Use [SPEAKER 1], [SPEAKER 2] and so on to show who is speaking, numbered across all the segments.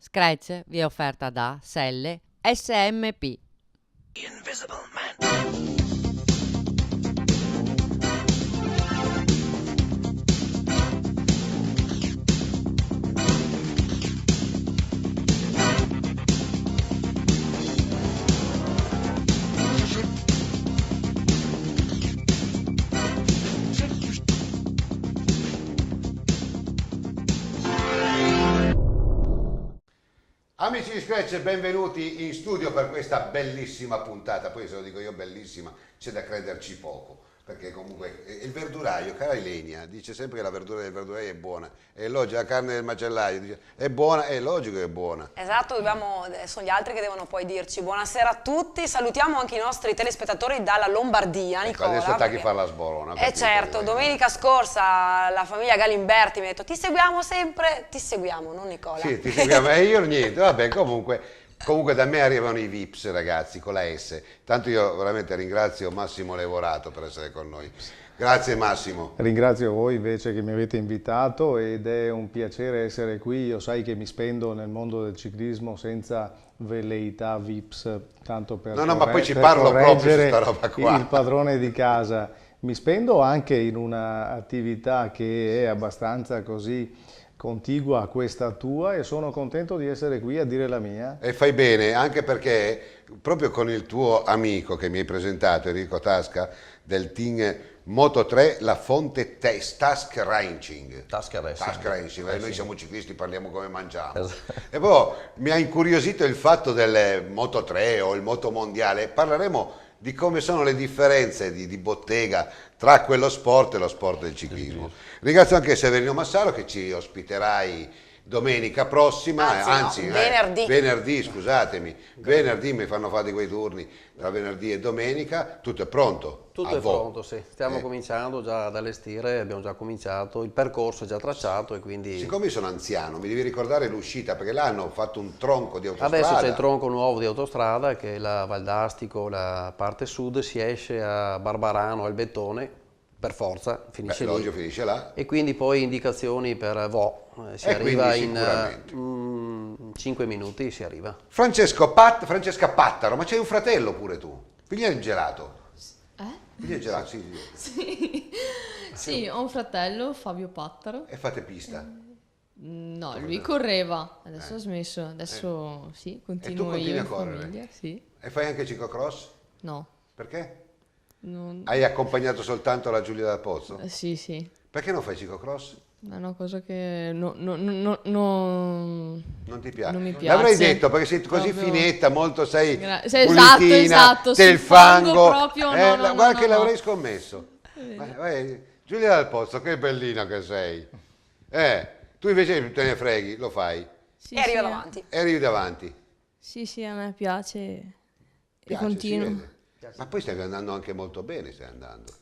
[SPEAKER 1] Scratch vi è offerta da Selle SMP.
[SPEAKER 2] Invisible Man.
[SPEAKER 3] Amici di Scratch, benvenuti in studio per questa bellissima puntata. Poi se lo dico io bellissima, c'è da crederci poco, perché comunque il verduraio, cara Ilenia, dice sempre che la verdura del verduraio è buona, è logico, la carne del macellaio dice, è buona, è logico che è buona.
[SPEAKER 4] Esatto, sono gli altri che devono poi dirci buonasera a tutti. Salutiamo anche i nostri telespettatori dalla Lombardia,
[SPEAKER 3] Ecco,
[SPEAKER 4] Nicola.
[SPEAKER 3] adesso attacchi a fare la sborona.
[SPEAKER 4] Certo, domenica scorsa la famiglia Galimberti mi ha detto ti seguiamo sempre, ti seguiamo, non Nicola.
[SPEAKER 3] Sì, ti seguiamo, e io niente, vabbè, comunque da me arrivano i VIPs, ragazzi, con la S. Tanto io veramente ringrazio Massimo Levorato per essere con noi. Grazie Massimo.
[SPEAKER 5] Ringrazio voi invece che mi avete invitato ed è un piacere essere qui. Io sai che mi spendo nel mondo del ciclismo senza velleità VIPs, tanto per
[SPEAKER 3] ma poi ci parlo proprio su sta roba qua.
[SPEAKER 5] Il padrone di casa. Mi spendo anche in un'attività che è abbastanza così contigua a questa tua e sono contento di essere qui a dire la mia.
[SPEAKER 3] E fai bene, anche perché proprio con il tuo amico che mi hai presentato, Enrico Tasca, del team Moto3, la fonte Task Racing.
[SPEAKER 2] Task Racing.
[SPEAKER 3] Noi siamo ciclisti, parliamo come mangiamo.
[SPEAKER 2] Esatto.
[SPEAKER 3] E poi mi ha incuriosito il fatto del Moto3 o il Moto Mondiale. Parleremo di come sono le differenze di bottega tra quello sport e lo sport del ciclismo. Ringrazio anche Severino Massaro che ci ospiterai domenica prossima, venerdì, scusatemi, venerdì mi fanno fare di quei turni tra venerdì e domenica, tutto è pronto?
[SPEAKER 2] Tutto è pronto, sì. Stiamo cominciando già ad allestire, abbiamo già cominciato, il percorso è già tracciato e quindi...
[SPEAKER 3] Siccome io sono anziano, mi devi ricordare l'uscita, perché là hanno fatto un tronco di autostrada.
[SPEAKER 2] Adesso c'è il tronco nuovo di autostrada che è la Valdastico, la parte sud, si esce a Barbarano, al Bettone, per forza, finisce lì.
[SPEAKER 3] L'olio finisce là.
[SPEAKER 2] E quindi poi indicazioni per Vo, si arriva in 5 minuti, si arriva.
[SPEAKER 3] Francesca Pattaro, ma c'hai un fratello pure tu, figlia del gelato. Figlia del gelato, sì.
[SPEAKER 6] Sì. Sì, ho un fratello, Fabio Pattaro.
[SPEAKER 3] E fate pista?
[SPEAKER 6] No, lui correva, adesso ha smesso, adesso sì, continuo
[SPEAKER 3] continui
[SPEAKER 6] io
[SPEAKER 3] a
[SPEAKER 6] in
[SPEAKER 3] correre?
[SPEAKER 6] famiglia, sì.
[SPEAKER 3] E fai anche ciclocross?
[SPEAKER 6] No,
[SPEAKER 3] Perché?
[SPEAKER 6] non...
[SPEAKER 3] Hai accompagnato soltanto la Giulia Dal Pozzo?
[SPEAKER 6] Sì, sì,
[SPEAKER 3] Perché non fai ciclocross?
[SPEAKER 6] è una cosa che non
[SPEAKER 3] Non ti piace?
[SPEAKER 6] mi piace.
[SPEAKER 3] L'avrei detto perché sei così
[SPEAKER 6] Proprio-
[SPEAKER 3] finetta, molto sei
[SPEAKER 6] Sì,
[SPEAKER 3] pulitina,
[SPEAKER 6] esatto,
[SPEAKER 3] c'è il
[SPEAKER 6] sul fango
[SPEAKER 3] fango.
[SPEAKER 6] proprio, no, no,
[SPEAKER 3] guarda
[SPEAKER 6] no,
[SPEAKER 3] che
[SPEAKER 6] no.
[SPEAKER 3] l'avrei scommesso. Vai, Giulia Dal Pozzo, che bellina che sei. Tu invece te ne freghi, lo fai.
[SPEAKER 6] Sì,
[SPEAKER 4] E arriva
[SPEAKER 6] sì,
[SPEAKER 4] davanti.
[SPEAKER 3] E arrivi davanti.
[SPEAKER 6] Sì, sì, a me piace e
[SPEAKER 3] Piace,
[SPEAKER 6] continuo.
[SPEAKER 3] si vede. Ma poi stai andando anche molto bene, stai andando.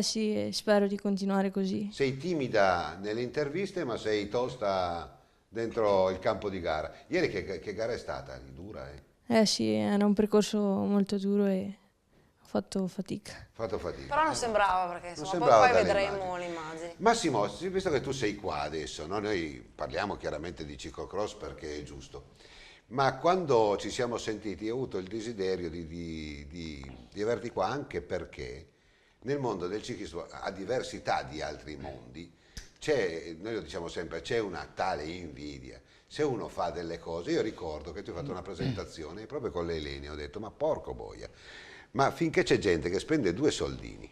[SPEAKER 6] Sì, e spero di continuare così.
[SPEAKER 3] Sei timida nelle interviste, ma sei tosta dentro il campo di gara. Ieri che gara è stata? Dura,
[SPEAKER 6] Sì, era un percorso molto duro e ho fatto fatica.
[SPEAKER 3] Fatto fatica.
[SPEAKER 4] Però non sembrava perché insomma,
[SPEAKER 3] sembrava
[SPEAKER 4] poi
[SPEAKER 3] dalle
[SPEAKER 4] vedremo
[SPEAKER 3] immagini.
[SPEAKER 4] le immagini.
[SPEAKER 3] Massimo, visto che tu sei qua adesso, no? Noi parliamo chiaramente di ciclocross perché è giusto, ma quando ci siamo sentiti ho avuto il desiderio di averti qua anche perché nel mondo del ciclismo, a diversità di altri mondi, noi lo diciamo sempre, c'è una tale invidia. Se uno fa delle cose, io ricordo che tu hai fatto una presentazione proprio con le Eleni, ho detto ma porco boia, ma finché c'è gente che spende 2 soldini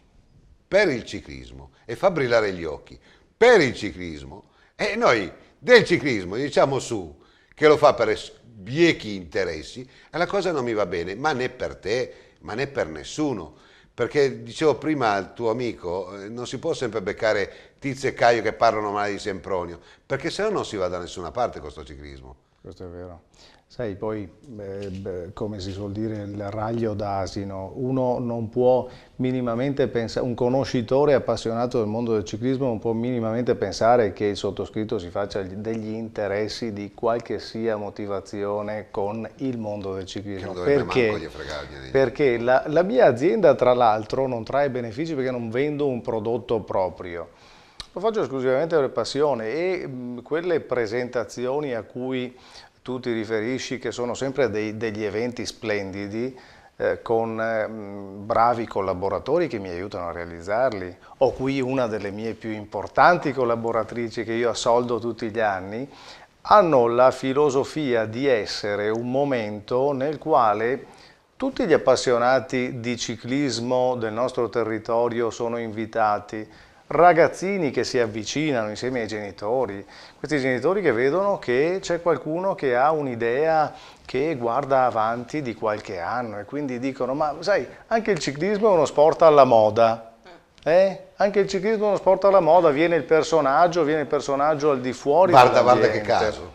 [SPEAKER 3] per il ciclismo e fa brillare gli occhi per il ciclismo e noi del ciclismo diciamo su che lo fa per biechi interessi e la cosa non mi va bene, ma né per te, ma né per nessuno. Perché dicevo prima al tuo amico, non si può sempre beccare Tizio e Caio che parlano male di Sempronio, perché se no non si va da nessuna parte con sto ciclismo.
[SPEAKER 5] Questo è vero. Sai, poi, come si suol dire, il raglio d'asino, uno non può minimamente pensare, un conoscitore appassionato del mondo del ciclismo non può minimamente pensare che il sottoscritto si faccia degli interessi di qualche sia motivazione con il mondo del ciclismo. Perché la mia azienda, tra l'altro, non trae benefici perché non vendo un prodotto proprio. Lo faccio esclusivamente per passione e quelle presentazioni a cui tu ti riferisci, che sono sempre degli eventi splendidi, con bravi collaboratori che mi aiutano a realizzarli. Ho qui una delle mie più importanti collaboratrici che io assoldo tutti gli anni, hanno la filosofia di essere un momento nel quale tutti gli appassionati di ciclismo del nostro territorio sono invitati, ragazzini che si avvicinano insieme ai genitori, questi genitori che vedono che c'è qualcuno che ha un'idea che guarda avanti di qualche anno e quindi dicono: ma sai, anche il ciclismo è uno sport alla moda, Anche il ciclismo è uno sport alla moda, viene il personaggio al di fuori
[SPEAKER 3] Guarda
[SPEAKER 5] dell'ambiente.
[SPEAKER 3] che caso.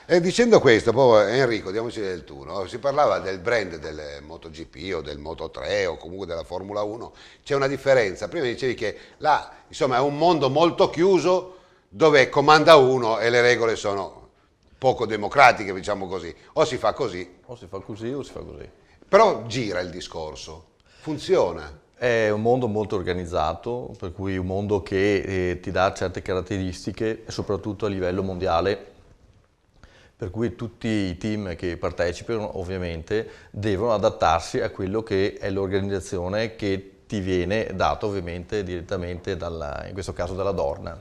[SPEAKER 3] E dicendo questo, poi Enrico, diamoci del tu, no? Si parlava del brand del MotoGP o del Moto3 o comunque della Formula 1, c'è una differenza. Prima dicevi che là, insomma, è un mondo molto chiuso dove comanda uno e le regole sono poco democratiche, diciamo così. O si fa così.
[SPEAKER 2] O si fa così o si fa così.
[SPEAKER 3] Però gira il discorso, funziona.
[SPEAKER 2] È un mondo molto organizzato, per cui un mondo che ti dà certe caratteristiche, soprattutto a livello mondiale, per cui tutti i team che partecipano ovviamente devono adattarsi a quello che è l'organizzazione che ti viene data ovviamente direttamente in questo caso dalla Dorna,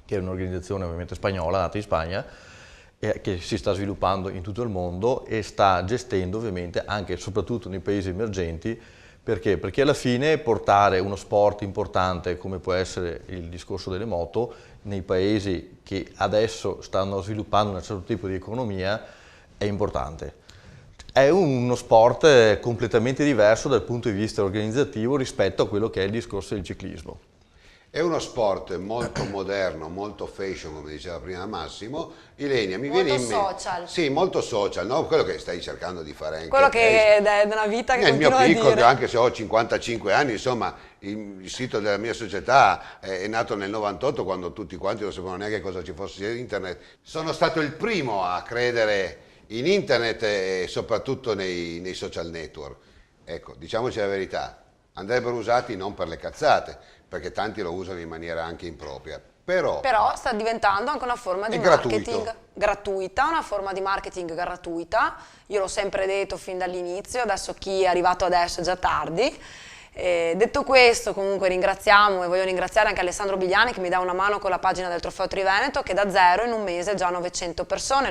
[SPEAKER 2] che è un'organizzazione ovviamente spagnola, nata in Spagna, che si sta sviluppando in tutto il mondo e sta gestendo ovviamente anche e soprattutto nei paesi emergenti. Perché? Perché alla fine portare uno sport importante come può essere il discorso delle moto nei paesi che adesso stanno sviluppando un certo tipo di economia è importante. È uno sport completamente diverso dal punto di vista organizzativo rispetto a quello che è il discorso del ciclismo.
[SPEAKER 3] È uno sport molto moderno, molto fashion, come diceva prima Massimo. Ilenia, mi
[SPEAKER 4] Molto
[SPEAKER 3] viene in mente...
[SPEAKER 4] social.
[SPEAKER 3] Sì, molto social, no? Quello che stai cercando di fare anche
[SPEAKER 4] Quello
[SPEAKER 3] te.
[SPEAKER 4] che è una vita che
[SPEAKER 3] Nel mio
[SPEAKER 4] continua a
[SPEAKER 3] piccolo,
[SPEAKER 4] dire.
[SPEAKER 3] anche se ho 55 anni, insomma, il sito della mia società è nato nel 98, quando tutti quanti non sapevano neanche cosa ci fosse internet. Sono stato il primo a credere in internet e soprattutto nei social network. Ecco, diciamoci la verità, andrebbero usati non per le cazzate, perché tanti lo usano in maniera anche impropria. Però
[SPEAKER 4] sta diventando anche una forma di
[SPEAKER 3] È
[SPEAKER 4] marketing gratuita, una forma di marketing gratuita. Io l'ho sempre detto fin dall'inizio, adesso chi è arrivato adesso è già tardi. Detto questo, comunque ringraziamo e voglio ringraziare anche Alessandro Bigliani che mi dà una mano con la pagina del Trofeo Triveneto, che da zero in un mese già 900 persone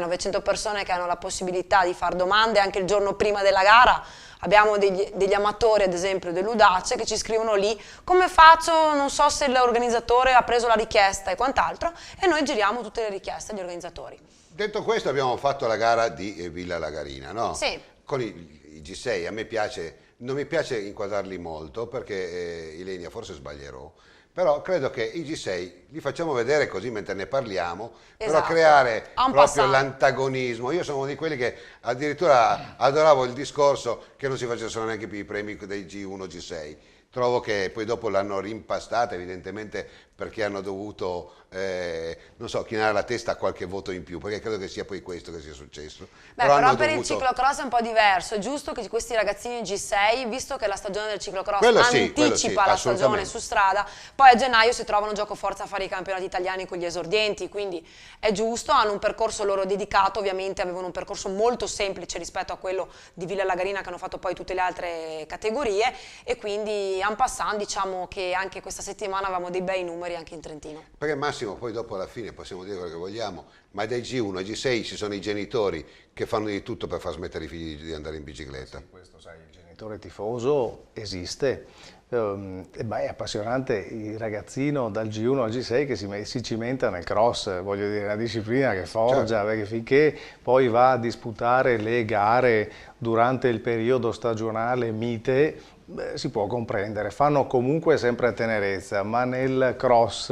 [SPEAKER 4] che hanno la possibilità di fare domande anche il giorno prima della gara. Abbiamo degli amatori, ad esempio dell'Udace, che ci scrivono lì: come faccio, non so se l'organizzatore ha preso la richiesta e quant'altro, e noi giriamo tutte le richieste agli organizzatori.
[SPEAKER 3] detto questo, abbiamo fatto la gara di Villa Lagarina, no?
[SPEAKER 4] Sì.
[SPEAKER 3] Con i G6. A me piace, non mi piace inquadrarli molto perché Ilenia, forse sbaglierò, però credo che i G6 li facciamo vedere così mentre ne parliamo, però
[SPEAKER 4] Esatto.
[SPEAKER 3] creare
[SPEAKER 4] En
[SPEAKER 3] proprio
[SPEAKER 4] passant.
[SPEAKER 3] l'antagonismo. Io sono uno di quelli che addirittura adoravo il discorso che non si facessero neanche più i premi dei G1, G6. Trovo che poi dopo l'hanno rimpastata evidentemente perché hanno dovuto, non so, chinare la testa a qualche voto in più, perché credo che sia poi questo che sia successo.
[SPEAKER 4] Però
[SPEAKER 3] hanno
[SPEAKER 4] per il
[SPEAKER 3] dovuto-
[SPEAKER 4] ciclocross è un po' diverso, è giusto che questi ragazzini G6, visto che la stagione del ciclocross
[SPEAKER 3] Quello sì,
[SPEAKER 4] anticipa la stagione
[SPEAKER 3] assolutamente.
[SPEAKER 4] su strada, poi a gennaio si trovano gioco forza a fare i campionati italiani con gli esordienti, quindi è giusto, hanno un percorso loro dedicato, ovviamente avevano un percorso molto semplice rispetto a quello di Villa Lagarina che hanno fatto poi tutte le altre categorie, e quindi en passant diciamo che anche questa settimana avevamo dei bei numeri anche in Trentino.
[SPEAKER 3] Perché Massimo, poi dopo alla fine possiamo dire quello che vogliamo, ma dai G1 ai G6 ci sono i genitori che fanno di tutto per far smettere i figli di andare in bicicletta.
[SPEAKER 5] Questo, sai, il genitore tifoso esiste, è appassionante il ragazzino dal G1 al G6 che si cimenta nel cross, voglio dire, una disciplina che forgia,
[SPEAKER 3] Certo.
[SPEAKER 5] perché finché poi va a disputare le gare durante il periodo stagionale mite, si può comprendere, fanno comunque sempre tenerezza, ma nel cross...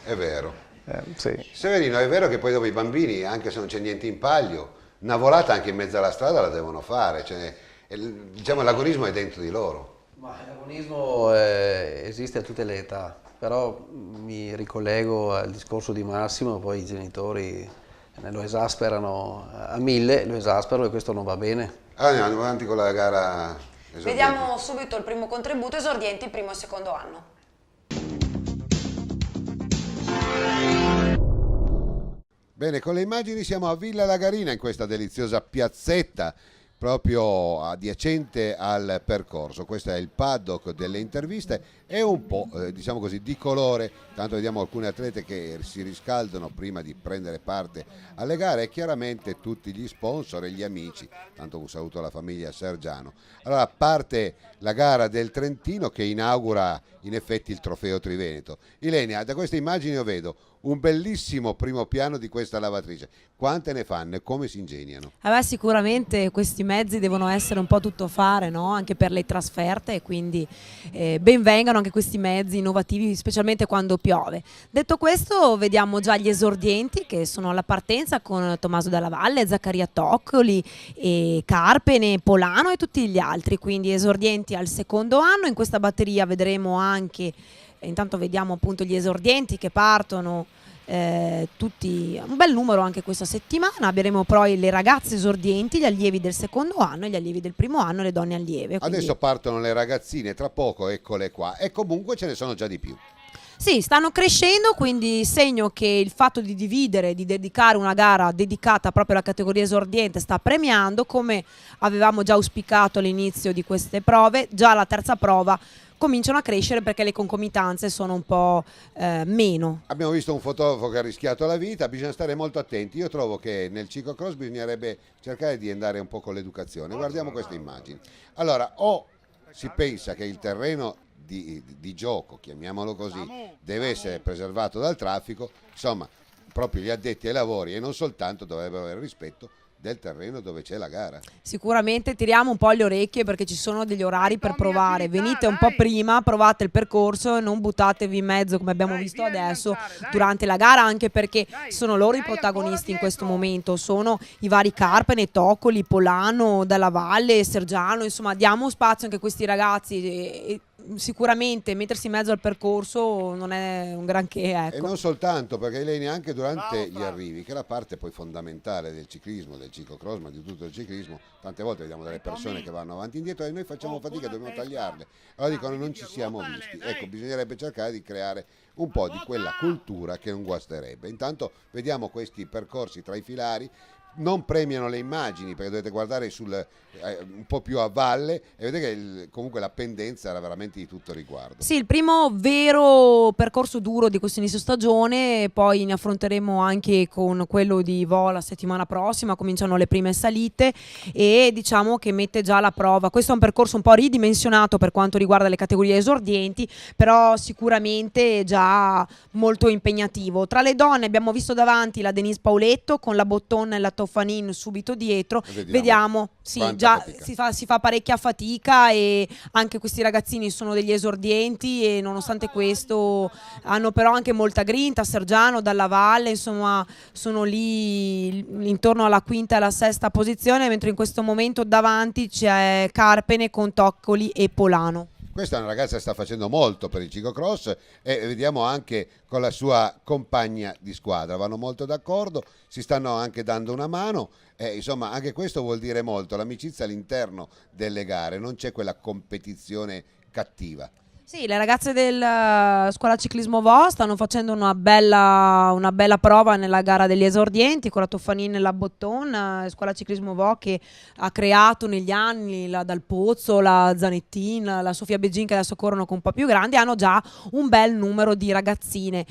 [SPEAKER 3] È vero.
[SPEAKER 5] sì.
[SPEAKER 3] Severino, è vero che poi dopo i bambini, anche se non c'è niente in palio, una volata anche in mezzo alla strada la devono fare, cioè, diciamo l'agonismo è dentro di loro.
[SPEAKER 2] Ma l'agonismo esiste a tutte le età, però mi ricollego al discorso di Massimo, poi i genitori lo esasperano a 1000, lo esasperano e questo non va bene.
[SPEAKER 3] Allora andiamo avanti con la gara esordienti.
[SPEAKER 4] Vediamo subito il primo contributo, esordienti primo e secondo anno.
[SPEAKER 3] Bene, con le immagini siamo a Villa Lagarina, in questa deliziosa piazzetta proprio adiacente al percorso. Questo è il paddock delle interviste, è un po' diciamo così di colore, tanto vediamo alcune atlete che si riscaldano prima di prendere parte alle gare e chiaramente tutti gli sponsor e gli amici, tanto un saluto alla famiglia Sergiano. Allora parte la gara del Trentino che inaugura in effetti il trofeo Triveneto. Ilenia, da queste immagini io vedo un bellissimo primo piano di questa lavatrice. Quante ne fanno e come si ingegnano?
[SPEAKER 7] Sicuramente questi mezzi devono essere un po' tuttofare, no? Anche per le trasferte, quindi ben vengano anche questi mezzi innovativi, specialmente quando piove. Detto questo, vediamo già gli esordienti che sono alla partenza con Tommaso Dalla Valle, Zaccaria Toccoli, e Carpene, Polano e tutti gli altri, quindi esordienti al secondo anno. In questa batteria vedremo anche, intanto vediamo appunto gli esordienti che partono, tutti un bel numero anche questa settimana. Avremo poi le ragazze esordienti, gli allievi del secondo anno, gli allievi del primo anno e le donne allieve. Quindi
[SPEAKER 3] Adesso partono le ragazzine, tra poco eccole qua, e comunque ce ne sono già di più.
[SPEAKER 7] sì, stanno crescendo, quindi segno che il fatto di dividere, di dedicare una gara dedicata proprio alla categoria esordiente sta premiando, come avevamo già auspicato all'inizio di queste prove. Già la terza prova cominciano a crescere perché le concomitanze sono un po' meno.
[SPEAKER 3] Abbiamo visto un fotografo che ha rischiato la vita, bisogna stare molto attenti. Io trovo che nel ciclocross bisognerebbe cercare di andare un po' con l'educazione. Guardiamo queste immagini. Allora, o si pensa che il terreno di gioco, chiamiamolo così, deve essere preservato dal traffico, insomma, proprio gli addetti ai lavori e non soltanto dovrebbero avere rispetto del terreno dove c'è la gara.
[SPEAKER 7] Sicuramente tiriamo un po' le orecchie perché ci sono degli orari per provare, venite un po' prima, provate il percorso e non buttatevi in mezzo come abbiamo visto adesso durante la gara, anche perché sono loro i protagonisti in questo momento, sono i vari Carpene, Toccoli, Polano, Dalla Valle, Sergiano, insomma diamo spazio anche a questi ragazzi e sicuramente mettersi in mezzo al percorso non è un granché, ecco.
[SPEAKER 3] E non soltanto, perché Ilenia, anche durante gli arrivi, che è la parte poi fondamentale del ciclismo, del ciclocross, ma di tutto il ciclismo, tante volte vediamo delle persone che vanno avanti e indietro e noi facciamo fatica, dobbiamo tagliarle. Allora dicono non ci siamo visti. Ecco, bisognerebbe cercare di creare un po' di quella cultura che non guasterebbe. Intanto vediamo questi percorsi tra i filari. Non premiano le immagini perché dovete guardare un po' più a valle e vedete che comunque la pendenza era veramente di tutto riguardo.
[SPEAKER 7] Sì, il primo vero percorso duro di questo inizio stagione, poi ne affronteremo anche con quello di Vo la settimana prossima, cominciano le prime salite e diciamo che mette già alla prova. Questo è un percorso un po' ridimensionato per quanto riguarda le categorie esordienti, però sicuramente già molto impegnativo. Tra le donne abbiamo visto davanti la Denise Pauletto con la Botton e la Toffanin subito dietro, vediamo sì, già si fa parecchia fatica e anche questi ragazzini sono degli esordienti e nonostante questo hanno però anche molta grinta. Sergiano, Dalla Valle, insomma sono lì intorno alla quinta e alla sesta posizione, mentre in questo momento davanti c'è Carpene con Toccoli e Polano.
[SPEAKER 3] Questa è una ragazza che sta facendo molto per il ciclocross e vediamo anche con la sua compagna di squadra, vanno molto d'accordo, si stanno anche dando una mano, insomma anche questo vuol dire molto, l'amicizia all'interno delle gare, non c'è quella competizione cattiva.
[SPEAKER 7] Sì, le ragazze del Scuola Ciclismo Vo stanno facendo una bella prova nella gara degli esordienti con la Toffanin e la Botton, Scuola Ciclismo Vo che ha creato negli anni la Dal Pozzo, la Zanettin, la Sofia Begin che adesso corrono con un po' più grandi, hanno già un bel numero di ragazzine.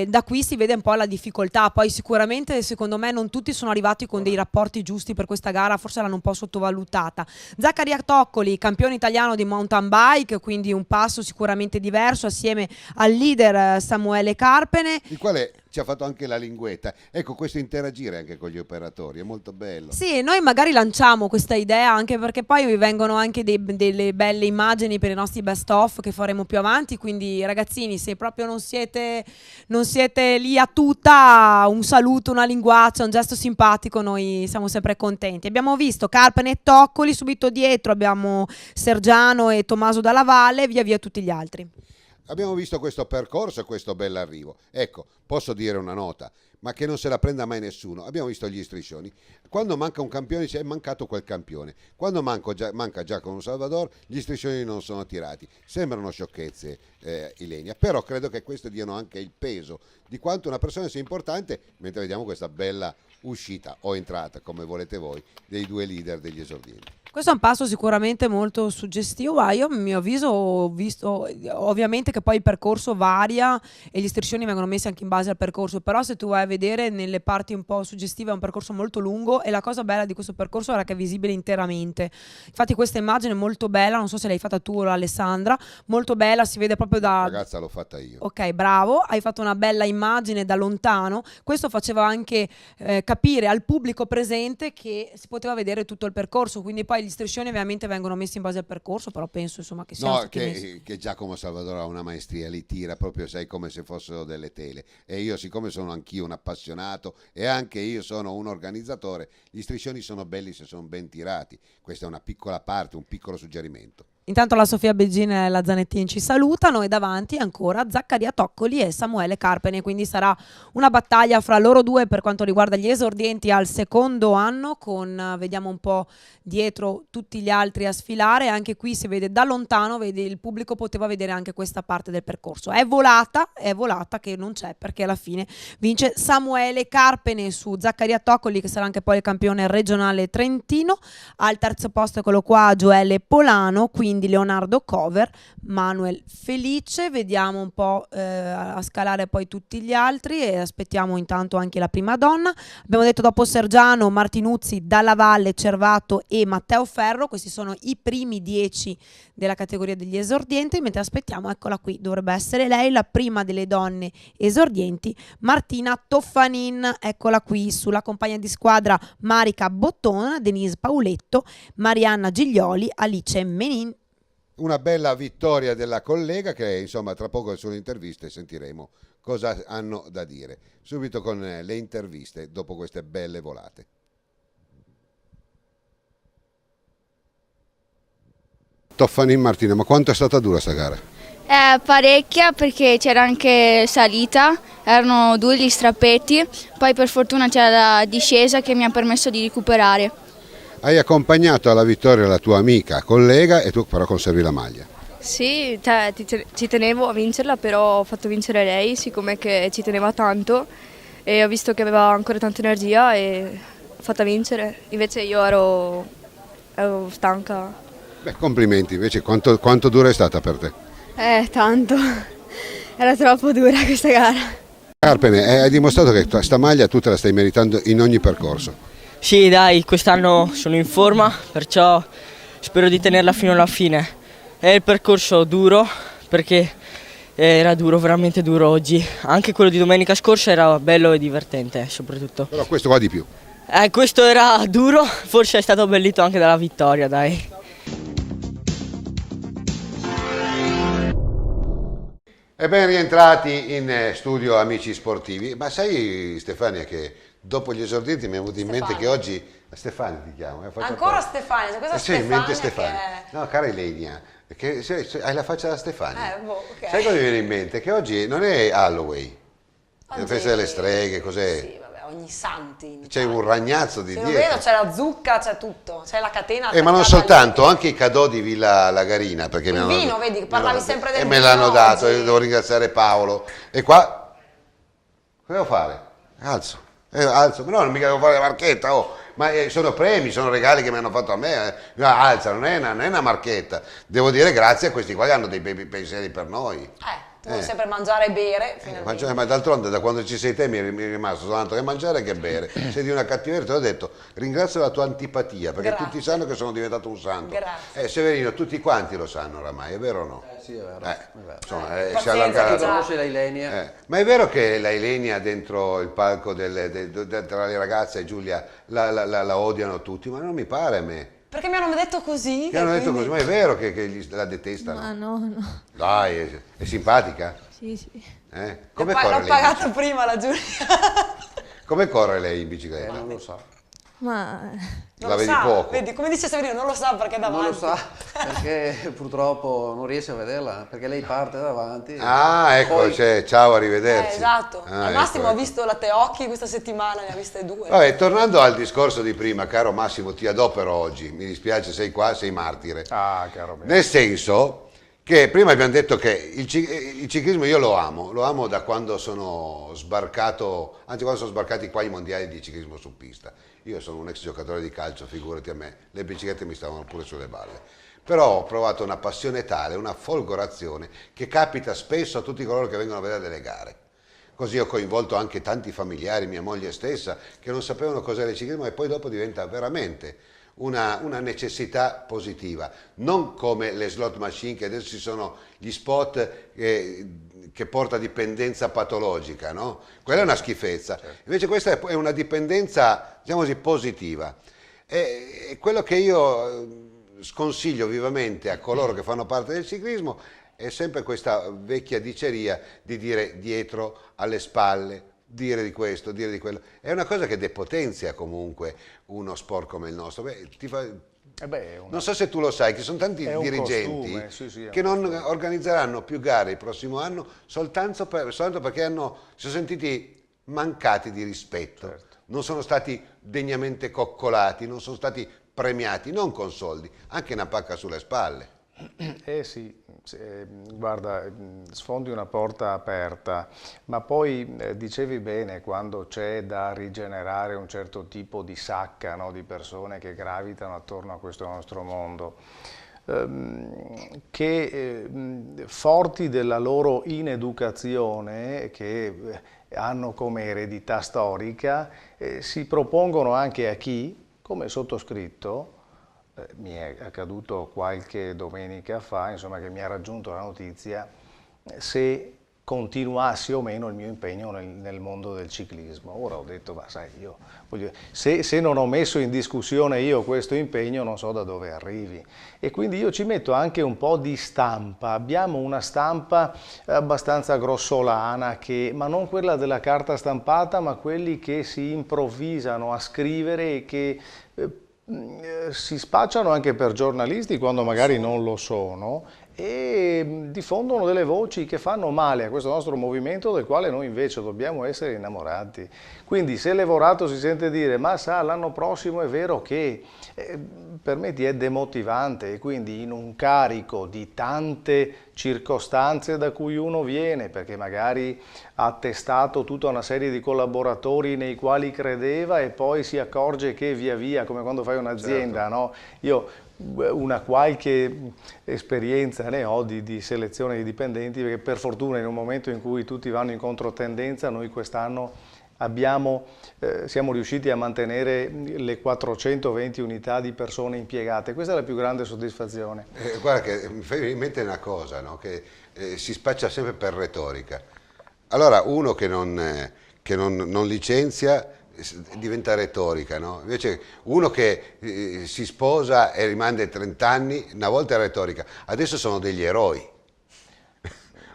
[SPEAKER 7] Da qui si vede un po' la difficoltà, poi sicuramente secondo me non tutti sono arrivati con dei rapporti giusti per questa gara, forse l'hanno un po' sottovalutata. Zaccaria Toccoli, campione italiano di mountain bike, quindi un passo sicuramente diverso assieme al leader Samuele Carpene,
[SPEAKER 3] il quale ci ha fatto anche la linguetta. Ecco, questo interagire anche con gli operatori è molto bello.
[SPEAKER 7] Sì, noi magari lanciamo questa idea anche perché poi vi vengono anche delle belle immagini per i nostri best of che faremo più avanti, quindi ragazzini, se proprio non siete lì a tutta, un saluto, una linguaccia, un gesto simpatico, noi siamo sempre contenti. Abbiamo visto Carpene e Toccoli, subito dietro abbiamo Sergiano e Tommaso Dalla Valle, via via tutti gli altri.
[SPEAKER 3] abbiamo visto questo percorso e questo bell'arrivo. Ecco, posso dire una nota, ma che non se la prenda mai nessuno. Abbiamo visto gli striscioni. Quando manca un campione è mancato quel campione. Quando manca Giacomo Salvador, gli striscioni non sono tirati. Sembrano sciocchezze, Ilenia, però credo che queste diano anche il peso di quanto una persona sia importante, mentre vediamo questa bella uscita o entrata, come volete voi, dei due leader degli esordienti.
[SPEAKER 7] Questo è un passo sicuramente molto suggestivo, ma io a mio avviso ho visto ovviamente che poi il percorso varia e gli striscioni vengono messi anche in base al percorso, però se tu vai a vedere nelle parti un po' suggestive è un percorso molto lungo e la cosa bella di questo percorso era che è visibile interamente. Infatti questa immagine è molto bella, non so se l'hai fatta tu o Alessandra, molto bella, si vede proprio da...
[SPEAKER 3] Ragazza, l'ho fatta io.
[SPEAKER 7] Ok, bravo, hai fatto una bella immagine da lontano, questo faceva anche capire al pubblico presente che si poteva vedere tutto il percorso, quindi poi gli striscioni ovviamente vengono messi in base al percorso, però penso insomma che siano stati messi.
[SPEAKER 3] Che Giacomo Salvador ha una maestria, li tira proprio, sai, come se fossero delle tele, e io, siccome sono anch'io un appassionato e anche io sono un organizzatore, gli striscioni sono belli se sono ben tirati. Questa è una piccola parte, un piccolo suggerimento.
[SPEAKER 7] Intanto la Sofia Beggina e la Zanettin ci salutano e davanti ancora Zaccaria Toccoli e Samuele Carpene, quindi sarà una battaglia fra loro due per quanto riguarda gli esordienti al secondo anno, con vediamo un po' dietro tutti gli altri a sfilare. Anche qui si vede da lontano, vedi, il pubblico poteva vedere anche questa parte del percorso. È volata che non c'è, perché alla fine vince Samuele Carpene su Zaccaria Toccoli, che sarà anche poi il campione regionale trentino. Al terzo posto, eccolo qua, Gioele Polano, quindi Leonardo Cover, Manuel Felice. Vediamo un po' a scalare poi tutti gli altri e aspettiamo intanto anche la prima donna. Abbiamo detto dopo Sergiano, Martinuzzi, Dalla Valle, Cervato e Matteo Ferro. Questi sono i primi 10 della categoria degli esordienti, mentre aspettiamo, eccola qui, dovrebbe essere lei, la prima delle donne esordienti, Martina Toffanin. Eccola qui, sulla compagna di squadra Marica Bottona, Denise Pauletto, Marianna Giglioli, Alice Menin.
[SPEAKER 3] Una bella vittoria della collega che, insomma, tra poco sulle interviste sentiremo cosa hanno da dire. Subito con le interviste dopo queste belle volate. Toffanin Martina, ma quanto è stata dura sta gara?
[SPEAKER 8] Parecchia, perché c'era anche salita, erano duri gli strappetti, poi per fortuna c'era la discesa che mi ha permesso di recuperare.
[SPEAKER 3] Hai accompagnato alla vittoria la tua amica, collega, e tu però conservi la maglia.
[SPEAKER 9] Sì, ci tenevo a vincerla, però ho fatto vincere lei, siccome che ci teneva tanto e ho visto che aveva ancora tanta energia e l'ho fatta vincere. Invece io ero stanca.
[SPEAKER 3] Beh, complimenti, invece quanto dura è stata per te?
[SPEAKER 9] Tanto, era troppo dura questa gara.
[SPEAKER 3] Carpene, hai dimostrato che sta maglia tu te la stai meritando in ogni percorso.
[SPEAKER 10] Sì, dai, quest'anno sono in forma, perciò spero di tenerla fino alla fine. È il percorso duro, perché era duro, veramente duro oggi. Anche quello di domenica scorsa era bello e divertente, soprattutto.
[SPEAKER 3] Però questo qua di più.
[SPEAKER 10] Questo era duro, forse è stato abbellito anche dalla vittoria, dai.
[SPEAKER 3] E ben rientrati in studio, amici sportivi. Ma sai, Stefania, che dopo gli esordienti mi è venuto in mente che oggi... Stefania ti chiamo.
[SPEAKER 4] Ancora Stefania? Questa
[SPEAKER 3] Stefania, in mente Stefania.
[SPEAKER 4] Che...
[SPEAKER 3] No, cara Ilenia, che hai la faccia da Stefania.
[SPEAKER 4] Okay.
[SPEAKER 3] Sai cosa mi viene in mente? Che oggi non è Halloween, è la festa delle streghe, cos'è?
[SPEAKER 4] Sì, vabbè, ogni santi.
[SPEAKER 3] C'è un ragnazzo di dietro.
[SPEAKER 4] Se lo vedo, c'è la zucca, c'è tutto, c'è la catena.
[SPEAKER 3] Ma non soltanto, anche i cadò di Villa Lagarina. Perché
[SPEAKER 4] il vino, vedi, parlavi sempre del vino.
[SPEAKER 3] E me l'hanno dato,
[SPEAKER 4] oggi.
[SPEAKER 3] e devo ringraziare Paolo. E qua, cosa devo fare? Alzo, no, non mica devo fare la marchetta, oh. Ma sono premi, sono regali che mi hanno fatto a me. Alza, non è una marchetta. Devo dire grazie a questi qua che hanno dei bei pensieri per noi.
[SPEAKER 4] Tu vuoi sempre mangiare e bere, finalmente.
[SPEAKER 3] Ma d'altronde da quando ci sei te mi è rimasto soltanto che mangiare e che bere. Sei di una cattiveria, te l'ho detto, ringrazio la tua antipatia, perché tutti sanno che sono diventato un santo.
[SPEAKER 4] Grazie.
[SPEAKER 3] Severino, tutti quanti lo sanno oramai, è vero o no?
[SPEAKER 2] Sì, è vero.
[SPEAKER 3] Insomma, si è
[SPEAKER 2] allargato. La Ilenia.
[SPEAKER 3] Ma è vero che la Ilenia dentro il palco tra le ragazze e Giulia la odiano tutti, ma non mi pare a me.
[SPEAKER 4] Perché mi hanno detto così?
[SPEAKER 3] Detto così, ma è vero che la detestano?
[SPEAKER 9] Ma no.
[SPEAKER 3] Dai, è simpatica?
[SPEAKER 9] Sì.
[SPEAKER 3] Come
[SPEAKER 4] l'ho
[SPEAKER 3] corre lei?
[SPEAKER 4] pagato prima la Giulia.
[SPEAKER 3] Come corre lei in bicicletta?
[SPEAKER 2] Non lo so.
[SPEAKER 6] Ma
[SPEAKER 4] Non
[SPEAKER 3] La
[SPEAKER 4] lo
[SPEAKER 3] vedi
[SPEAKER 4] sa,
[SPEAKER 3] poco.
[SPEAKER 4] vedi, come dice Severino, non lo sa perché è davanti.
[SPEAKER 11] Non lo sa perché purtroppo non riesce a vederla, perché lei parte davanti.
[SPEAKER 3] Ah, ecco,
[SPEAKER 11] Poi-
[SPEAKER 3] ciao, arrivederci.
[SPEAKER 4] Esatto,
[SPEAKER 3] Ah,
[SPEAKER 4] al massimo
[SPEAKER 3] ecco,
[SPEAKER 4] ho visto la Teocchi questa settimana, ne ha viste 2.
[SPEAKER 3] Vabbè, tornando al discorso di prima, caro Massimo, ti adopero oggi, mi dispiace, sei qua, sei martire.
[SPEAKER 5] Ah, caro mio.
[SPEAKER 3] Nel senso che prima abbiamo detto che il ciclismo io lo amo da quando sono sbarcato, anzi quando sono sbarcati qua i mondiali di ciclismo su pista. Io sono un ex giocatore di calcio, figurati a me, le biciclette mi stavano pure sulle balle. Però ho provato una passione tale, una folgorazione, che capita spesso a tutti coloro che vengono a vedere delle gare. Così ho coinvolto anche tanti familiari, mia moglie stessa, che non sapevano cos'era il ciclismo e poi dopo diventa veramente una necessità positiva, non come le slot machine che adesso ci sono gli spot che porta a dipendenza patologica, no? Quella è una schifezza,
[SPEAKER 5] Certo.
[SPEAKER 3] Invece questa è una dipendenza, diciamo così, positiva. E quello che io sconsiglio vivamente a coloro che fanno parte del ciclismo è sempre questa vecchia diceria di dire dietro, alle spalle, dire di questo, dire di quello. È una cosa che depotenzia comunque uno sport come il nostro. Non so se tu lo sai, che sono tanti
[SPEAKER 5] è un
[SPEAKER 3] dirigenti
[SPEAKER 5] costume, sì, è
[SPEAKER 3] che
[SPEAKER 5] un
[SPEAKER 3] non
[SPEAKER 5] costume.
[SPEAKER 3] organizzeranno più gare il prossimo anno soltanto perché si sono sentiti mancati di rispetto,
[SPEAKER 5] Certo.
[SPEAKER 3] non sono stati degnamente coccolati, non sono stati premiati, non con soldi, anche una pacca sulle spalle.
[SPEAKER 5] Sì, guarda, sfondi una porta aperta, ma poi dicevi bene, quando c'è da rigenerare un certo tipo di sacca, no, di persone che gravitano attorno a questo nostro mondo, che forti della loro ineducazione, che hanno come eredità storica, si propongono anche a chi, come sottoscritto, mi è accaduto qualche domenica fa, insomma, che mi ha raggiunto la notizia se continuassi o meno il mio impegno nel mondo del ciclismo. Ora ho detto, ma sai, io voglio, se non ho messo in discussione io questo impegno non so da dove arrivi. E quindi io ci metto anche un po' di stampa. Abbiamo una stampa abbastanza grossolana, ma non quella della carta stampata, ma quelli che si improvvisano a scrivere e che si spacciano anche per giornalisti quando magari non lo sono e diffondono delle voci che fanno male a questo nostro movimento del quale noi invece dobbiamo essere innamorati. Quindi se l'Evorato si sente dire ma sa l'anno prossimo è vero che per me ti è demotivante e quindi in un carico di tante circostanze da cui uno viene perché magari ha testato tutta una serie di collaboratori nei quali credeva e poi si accorge che via via, come quando fai un'azienda, certo. No? Io una qualche esperienza ne ho di selezione di dipendenti perché per fortuna in un momento in cui tutti vanno in controtendenza noi quest'anno siamo riusciti a mantenere le 420 unità di persone impiegate, questa è la più grande soddisfazione.
[SPEAKER 3] Guarda che mi fai in mente una cosa, no? Che si spaccia sempre per retorica. Allora uno che non licenzia diventa retorica, no? Invece uno che si sposa e rimane 30 anni, una volta è retorica, adesso sono degli eroi.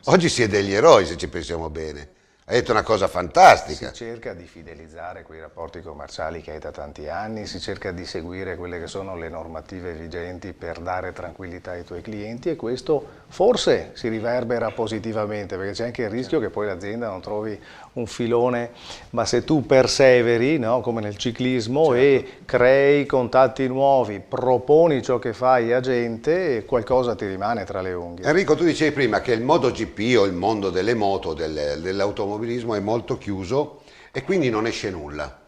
[SPEAKER 3] Oggi si è degli eroi se ci pensiamo bene. Hai detto una cosa fantastica.
[SPEAKER 5] Si cerca di fidelizzare quei rapporti commerciali che hai da tanti anni, si cerca di seguire quelle che sono le normative vigenti per dare tranquillità ai tuoi clienti e questo forse si riverbera positivamente perché c'è anche il rischio che poi l'azienda non trovi un filone, ma se tu perseveri, no, come nel ciclismo, certo. E crei contatti nuovi, proponi ciò che fai a gente e qualcosa ti rimane tra le unghie.
[SPEAKER 3] Enrico, tu dicevi prima che il MotoGP o il mondo delle moto, dell'automobilismo è molto chiuso e quindi non esce nulla.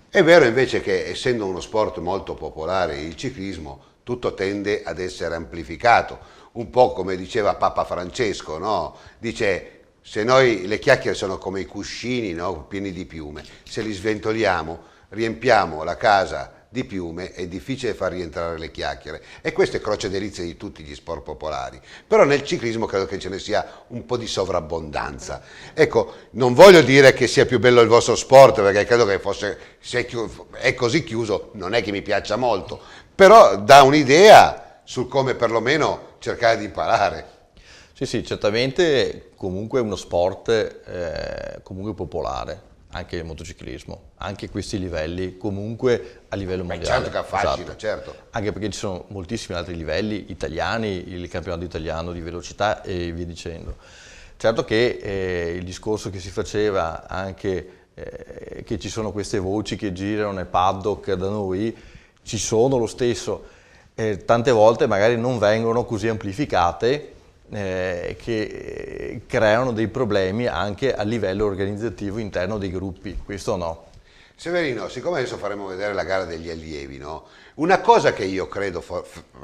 [SPEAKER 3] È vero invece che essendo uno sport molto popolare il ciclismo, tutto tende ad essere amplificato, un po' come diceva Papa Francesco, no? Dice se noi le chiacchiere sono come i cuscini, no? Pieni di piume, se li sventoliamo riempiamo la casa di piume, è difficile far rientrare le chiacchiere e questo è croce delizia di tutti gli sport popolari, però nel ciclismo credo che ce ne sia un po' di sovrabbondanza. Ecco, non voglio dire che sia più bello il vostro sport perché credo che se è così chiuso non è che mi piaccia molto, però dà un'idea su come perlomeno cercare di imparare.
[SPEAKER 2] Sì, certamente comunque è uno sport comunque popolare, anche il motociclismo, anche questi livelli comunque a livello mondiale.
[SPEAKER 3] Certo che affascina,
[SPEAKER 2] esatto.
[SPEAKER 3] certo.
[SPEAKER 2] Anche perché ci sono moltissimi altri livelli italiani, il campionato italiano di velocità e via dicendo. Certo che il discorso che si faceva anche che ci sono queste voci che girano nel paddock da noi, ci sono lo stesso, tante volte magari non vengono così amplificate, che creano dei problemi anche a livello organizzativo interno dei gruppi, questo no.
[SPEAKER 3] Severino, siccome adesso faremo vedere la gara degli allievi, no? Una cosa che io credo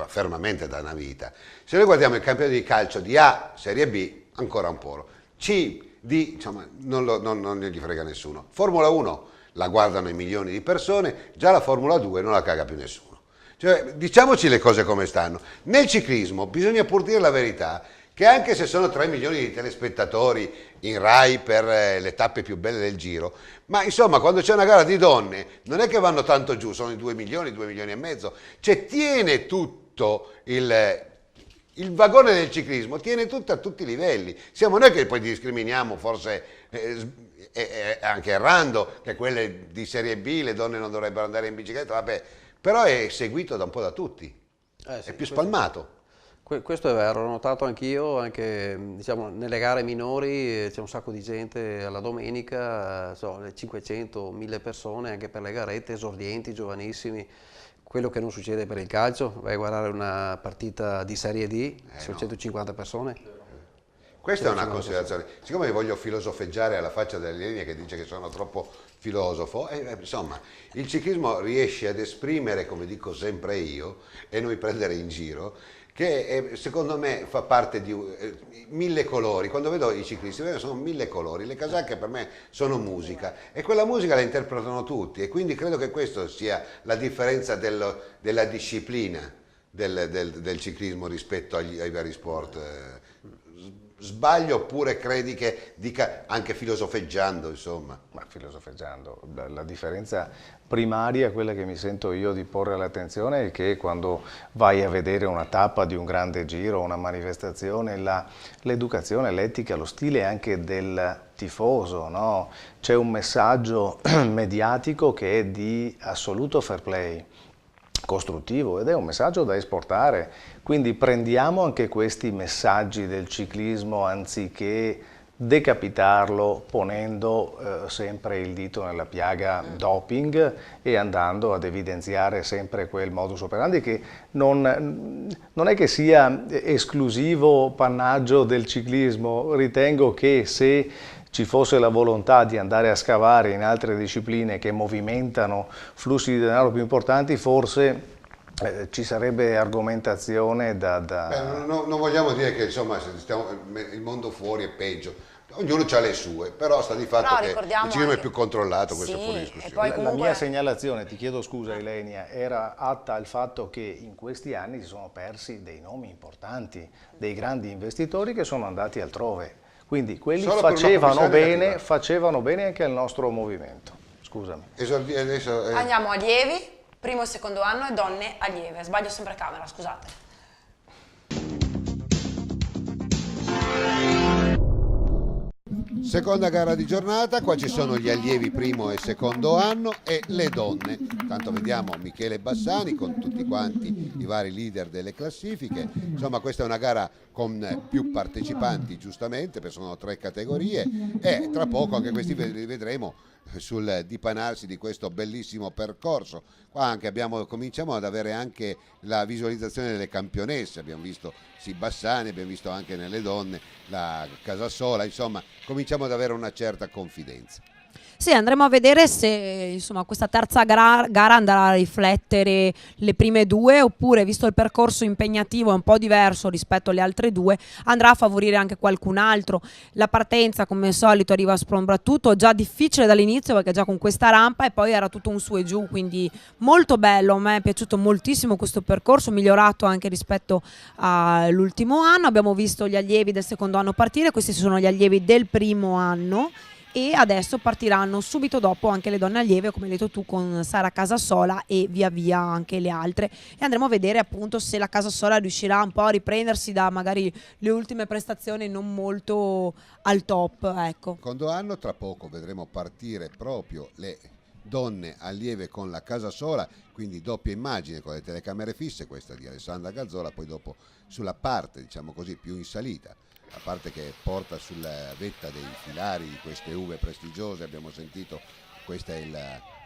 [SPEAKER 3] fermamente da una vita, se noi guardiamo il campionato di calcio di A, Serie B, ancora un po', C, D, insomma, non gli frega nessuno. Formula 1 la guardano milioni di persone, già la Formula 2 non la caga più nessuno. Cioè, diciamoci le cose come stanno. Nel ciclismo bisogna pur dire la verità, che anche se sono 3 milioni di telespettatori in Rai per le tappe più belle del giro, ma insomma quando c'è una gara di donne non è che vanno tanto giù, sono i 2 milioni e mezzo, cioè tiene tutto il vagone del ciclismo, tiene tutto a tutti i livelli. Siamo noi che poi discriminiamo, forse anche errando, che quelle di Serie B le donne non dovrebbero andare in bicicletta, vabbè, però è seguito da un po' da tutti,
[SPEAKER 11] Sì,
[SPEAKER 3] è più spalmato.
[SPEAKER 11] Questo è vero, l'ho notato anch'io, anche diciamo, nelle gare minori c'è un sacco di gente alla domenica, 500, 1000 persone anche per le garette, esordienti, giovanissimi. Quello che non succede per il calcio, vai a guardare una partita di Serie D, sono 150 persone.
[SPEAKER 3] Questa è una considerazione. Siccome voglio filosofeggiare alla faccia delle linee che dice che sono troppo filosofo, insomma, il ciclismo riesce ad esprimere, come dico sempre io, e non mi prendere in giro, che secondo me fa parte di 1000 colori. Quando vedo i ciclisti, sono 1000 colori, le casacche per me sono musica e quella musica la interpretano tutti e quindi credo che questa sia la differenza della disciplina del ciclismo rispetto ai vari sport. Sbaglio oppure credi che dica anche filosofeggiando, insomma?
[SPEAKER 5] Ma filosofeggiando, la differenza primaria, quella che mi sento io di porre all'attenzione, è che quando vai a vedere una tappa di un grande giro, una manifestazione, l'educazione, l'etica, lo stile anche del tifoso, no? C'è un messaggio mediatico che è di assoluto fair play, costruttivo, ed è un messaggio da esportare, quindi prendiamo anche questi messaggi del ciclismo anziché decapitarlo ponendo sempre il dito nella piaga doping e andando ad evidenziare sempre quel modus operandi che non è che sia esclusivo pannaggio del ciclismo. Ritengo che se ci fosse la volontà di andare a scavare in altre discipline che movimentano flussi di denaro più importanti, forse ci sarebbe argomentazione
[SPEAKER 3] non vogliamo dire che insomma, il mondo fuori è peggio, ognuno ha le sue, però sta di fatto che il ciclismo è più controllato, questo è fuori discussione.
[SPEAKER 5] La mia segnalazione, ti chiedo scusa Ilenia, era atta al fatto che in questi anni si sono persi dei nomi importanti, dei grandi investitori che sono andati altrove. Quindi quelli facevano bene anche al nostro movimento. Scusami.
[SPEAKER 4] Andiamo allievi, primo e secondo anno e donne allieve. Sbaglio sempre camera, scusate.
[SPEAKER 3] Seconda gara di giornata, qua ci sono gli allievi primo e secondo anno e le donne. Tanto vediamo Michele Bassani con tutti quanti i vari leader delle classifiche. Insomma, questa è una gara con più partecipanti, giustamente, perché sono 3 categorie e tra poco anche questi li vedremo sul dipanarsi di questo bellissimo percorso. Qua anche cominciamo ad avere anche la visualizzazione delle campionesse, abbiamo visto Bassani, abbiamo visto anche nelle donne la Casasola, insomma cominciamo ad avere una certa confidenza.
[SPEAKER 7] Sì, andremo a vedere se insomma, questa terza gara andrà a riflettere le prime due oppure, visto il percorso impegnativo è un po' diverso rispetto alle altre due, andrà a favorire anche qualcun altro. La partenza come al solito arriva a sprombratutto, già difficile dall'inizio perché già con questa rampa e poi era tutto un su e giù, quindi molto bello, a me è piaciuto moltissimo questo percorso, migliorato anche rispetto all'ultimo anno. Abbiamo visto gli allievi del secondo anno partire, questi sono gli allievi del primo anno e adesso partiranno subito dopo anche le donne allieve, come hai detto tu, con Sara Casasola e via via anche le altre, e andremo a vedere appunto se la Casasola riuscirà un po' a riprendersi da magari le ultime prestazioni non molto al top, ecco.
[SPEAKER 3] Secondo anno, tra poco vedremo partire proprio le donne allieve con la Casasola, quindi doppia immagine con le telecamere fisse, questa di Alessandra Gazzola, poi dopo sulla parte, diciamo così, più in salita, la parte che porta sulla vetta dei filari di queste uve prestigiose. Abbiamo sentito, questo è il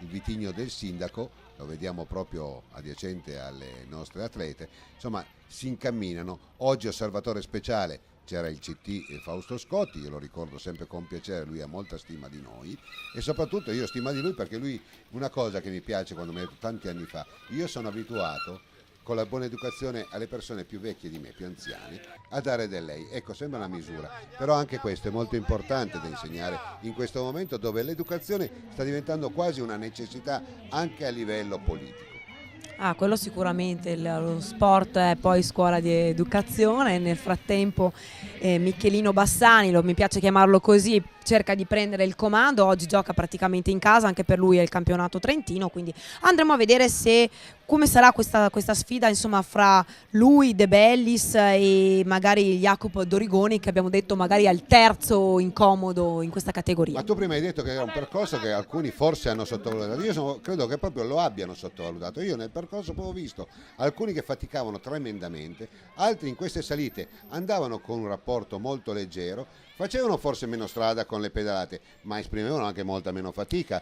[SPEAKER 3] vitigno del sindaco, lo vediamo proprio adiacente alle nostre atlete, insomma si incamminano. Oggi osservatore speciale c'era il CT Fausto Scotti, io lo ricordo sempre con piacere, lui ha molta stima di noi e soprattutto io stima di lui perché lui, una cosa che mi piace quando mi ha detto tanti anni fa, io sono abituato con la buona educazione alle persone più vecchie di me, più anziane, a dare del lei. Ecco, sembra una misura, però anche questo è molto importante da insegnare in questo momento dove l'educazione sta diventando quasi una necessità anche a livello politico.
[SPEAKER 7] Ah, quello sicuramente, lo sport è poi scuola di educazione. Nel frattempo Michelino Bassani, mi piace chiamarlo così, cerca di prendere il comando, oggi gioca praticamente in casa, anche per lui è il campionato trentino, quindi andremo a vedere come sarà questa sfida, insomma, fra lui, De Bellis e magari Jacopo Dorigoni, che abbiamo detto magari al terzo incomodo in questa categoria.
[SPEAKER 3] Ma tu prima hai detto che era un percorso che alcuni forse hanno sottovalutato, io credo che proprio lo abbiano sottovalutato. Io nel percorso poi ho visto alcuni che faticavano tremendamente, altri in queste salite andavano con un rapporto molto leggero, facevano forse meno strada con le pedalate, ma esprimevano anche molta meno fatica.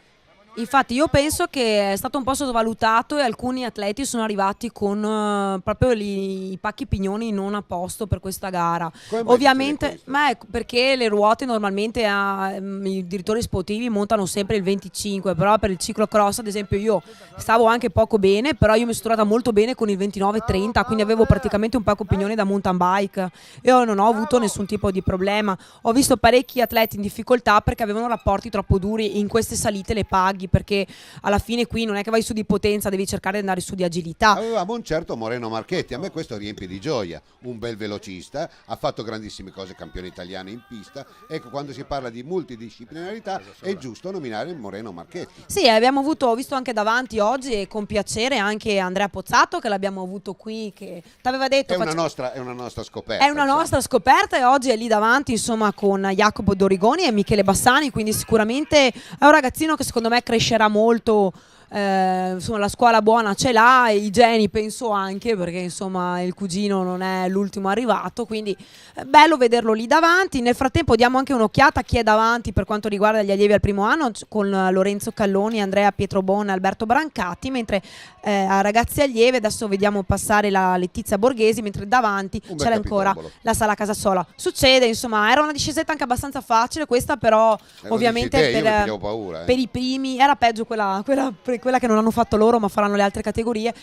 [SPEAKER 7] Infatti io penso che è stato un po' sottovalutato e alcuni atleti sono arrivati con proprio i pacchi pignoni non a posto per questa gara. Ovviamente, ma perché le ruote normalmente i direttori sportivi montano sempre il 25, però per il ciclocross ad esempio io stavo anche poco bene, però io mi sono trovata molto bene con il 29-30, quindi avevo praticamente un pacco pignoni da mountain bike. Io non ho avuto nessun tipo di problema. Ho visto parecchi atleti in difficoltà perché avevano rapporti troppo duri, in queste salite le paghi, perché alla fine qui non è che vai su di potenza, devi cercare di andare su di agilità.
[SPEAKER 3] Avevamo un certo Moreno Marchetti, a me questo riempie di gioia, un bel velocista, ha fatto grandissime cose, campione italiano in pista. Ecco, quando si parla di multidisciplinarità è giusto nominare Moreno Marchetti.
[SPEAKER 7] Sì, ho visto anche davanti oggi e con piacere anche Andrea Pozzato, che l'abbiamo avuto qui, che ti aveva detto
[SPEAKER 3] è una nostra scoperta.
[SPEAKER 7] È una nostra scoperta e oggi è lì davanti, insomma, con Jacopo Dorigoni e Michele Bassani, quindi sicuramente è un ragazzino che secondo me crescerà molto. Insomma, la scuola buona ce l'ha, i geni penso anche, perché insomma il cugino non è l'ultimo arrivato, quindi è bello vederlo lì davanti. Nel frattempo diamo anche un'occhiata a chi è davanti per quanto riguarda gli allievi al primo anno, con Lorenzo Calloni, Andrea Pietrobon, Alberto Brancati, mentre a ragazzi allievi adesso vediamo passare la Letizia Borghesi, mentre davanti c'è ancora la Sala Casasola. Succede, insomma, era una discesetta anche abbastanza facile questa, però ovviamente per i primi era peggio quella che non hanno fatto loro ma faranno le altre categorie.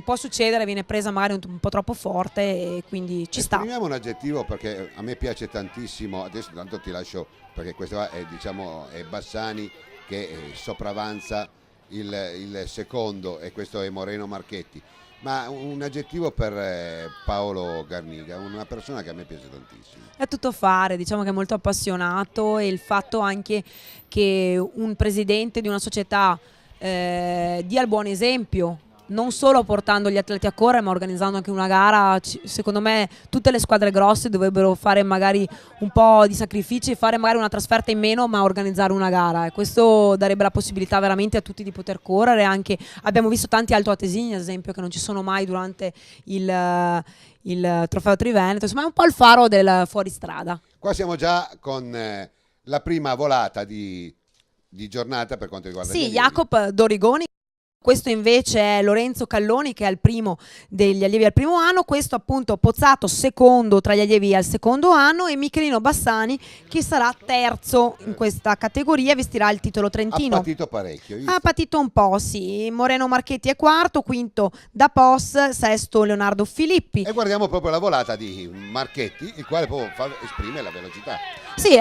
[SPEAKER 7] Può succedere, viene presa magari un po' troppo forte e quindi ci sta.
[SPEAKER 3] Esprimiamo un aggettivo perché a me piace tantissimo, adesso tanto ti lascio perché questo è Bassani che sopravanza il secondo e questo è Moreno Marchetti, ma un aggettivo per Paolo Garniga, una persona che a me piace tantissimo.
[SPEAKER 7] È tutto fare, diciamo che è molto appassionato, e il fatto anche che un presidente di una società dia il buon esempio, non solo portando gli atleti a correre ma organizzando anche una gara. Secondo me tutte le squadre grosse dovrebbero fare magari un po' di sacrifici e fare magari una trasferta in meno ma organizzare una gara, e questo darebbe la possibilità veramente a tutti di poter correre. Anche abbiamo visto tanti altoatesini ad esempio che non ci sono mai durante il Trofeo Triveneto, insomma è un po' il faro del fuoristrada.
[SPEAKER 3] Qua siamo già con la prima volata di giornata per quanto riguarda
[SPEAKER 7] Sì, Jacopo Dorigoni. Questo invece è Lorenzo Calloni, che è il primo degli allievi al primo anno, questo appunto Pozzato secondo tra gli allievi al secondo anno, e Michelino Bassani che sarà terzo in questa categoria, vestirà il titolo trentino.
[SPEAKER 3] Ha patito parecchio.
[SPEAKER 7] Ha patito un po', sì. Moreno Marchetti è quarto, quinto Da Pos, sesto Leonardo Filippi.
[SPEAKER 3] E guardiamo proprio la volata di Marchetti, il quale poi esprime la velocità.
[SPEAKER 7] Sì,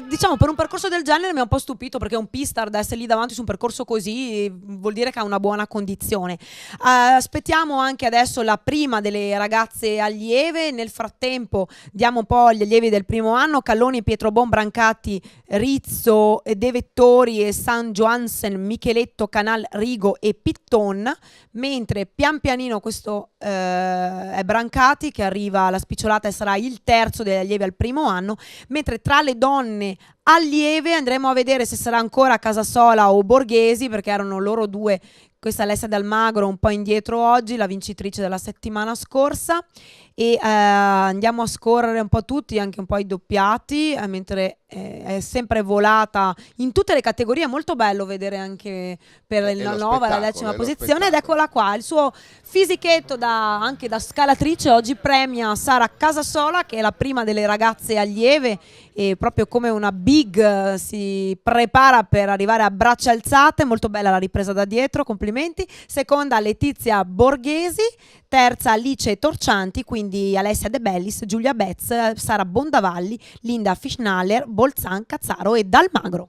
[SPEAKER 7] diciamo per un percorso del genere mi ha un po' stupito, perché un pista ad essere lì davanti su un percorso così vuol dire che ha una buona buona condizione. Aspettiamo anche adesso la prima delle ragazze allieve. Nel frattempo diamo un po' gli allievi del primo anno: Calloni, Pietrobon, Brancati, Rizzo, De Vettori e San Johansen, Micheletto, Canal, Rigo e Pitton, mentre pian pianino questo è Brancati che arriva alla spicciolata e sarà il terzo degli allievi al primo anno, mentre tra le donne allieve andremo a vedere se sarà ancora Casasola o Borghesi, perché erano loro due. Questa è Alessia Dalmagro, un po' indietro oggi, la vincitrice della settimana scorsa, e andiamo a scorrere un po' tutti, anche un po' i doppiati, mentre è sempre volata in tutte le categorie. È molto bello vedere anche per la 9 e la 10ª posizione, ed eccola qua, il suo fisichetto anche da scalatrice oggi premia Sara Casasola, che è la prima delle ragazze allieve e proprio come una big si prepara per arrivare a braccia alzate. Molto bella la ripresa da dietro, complimenti. Seconda Letizia Borghesi, terza Alice Torcianti, quindi Alessia De Bellis, Giulia Betz, Sara Bondavalli, Linda Fischnaller, Bolzan, Cazzaro e Dalmagro.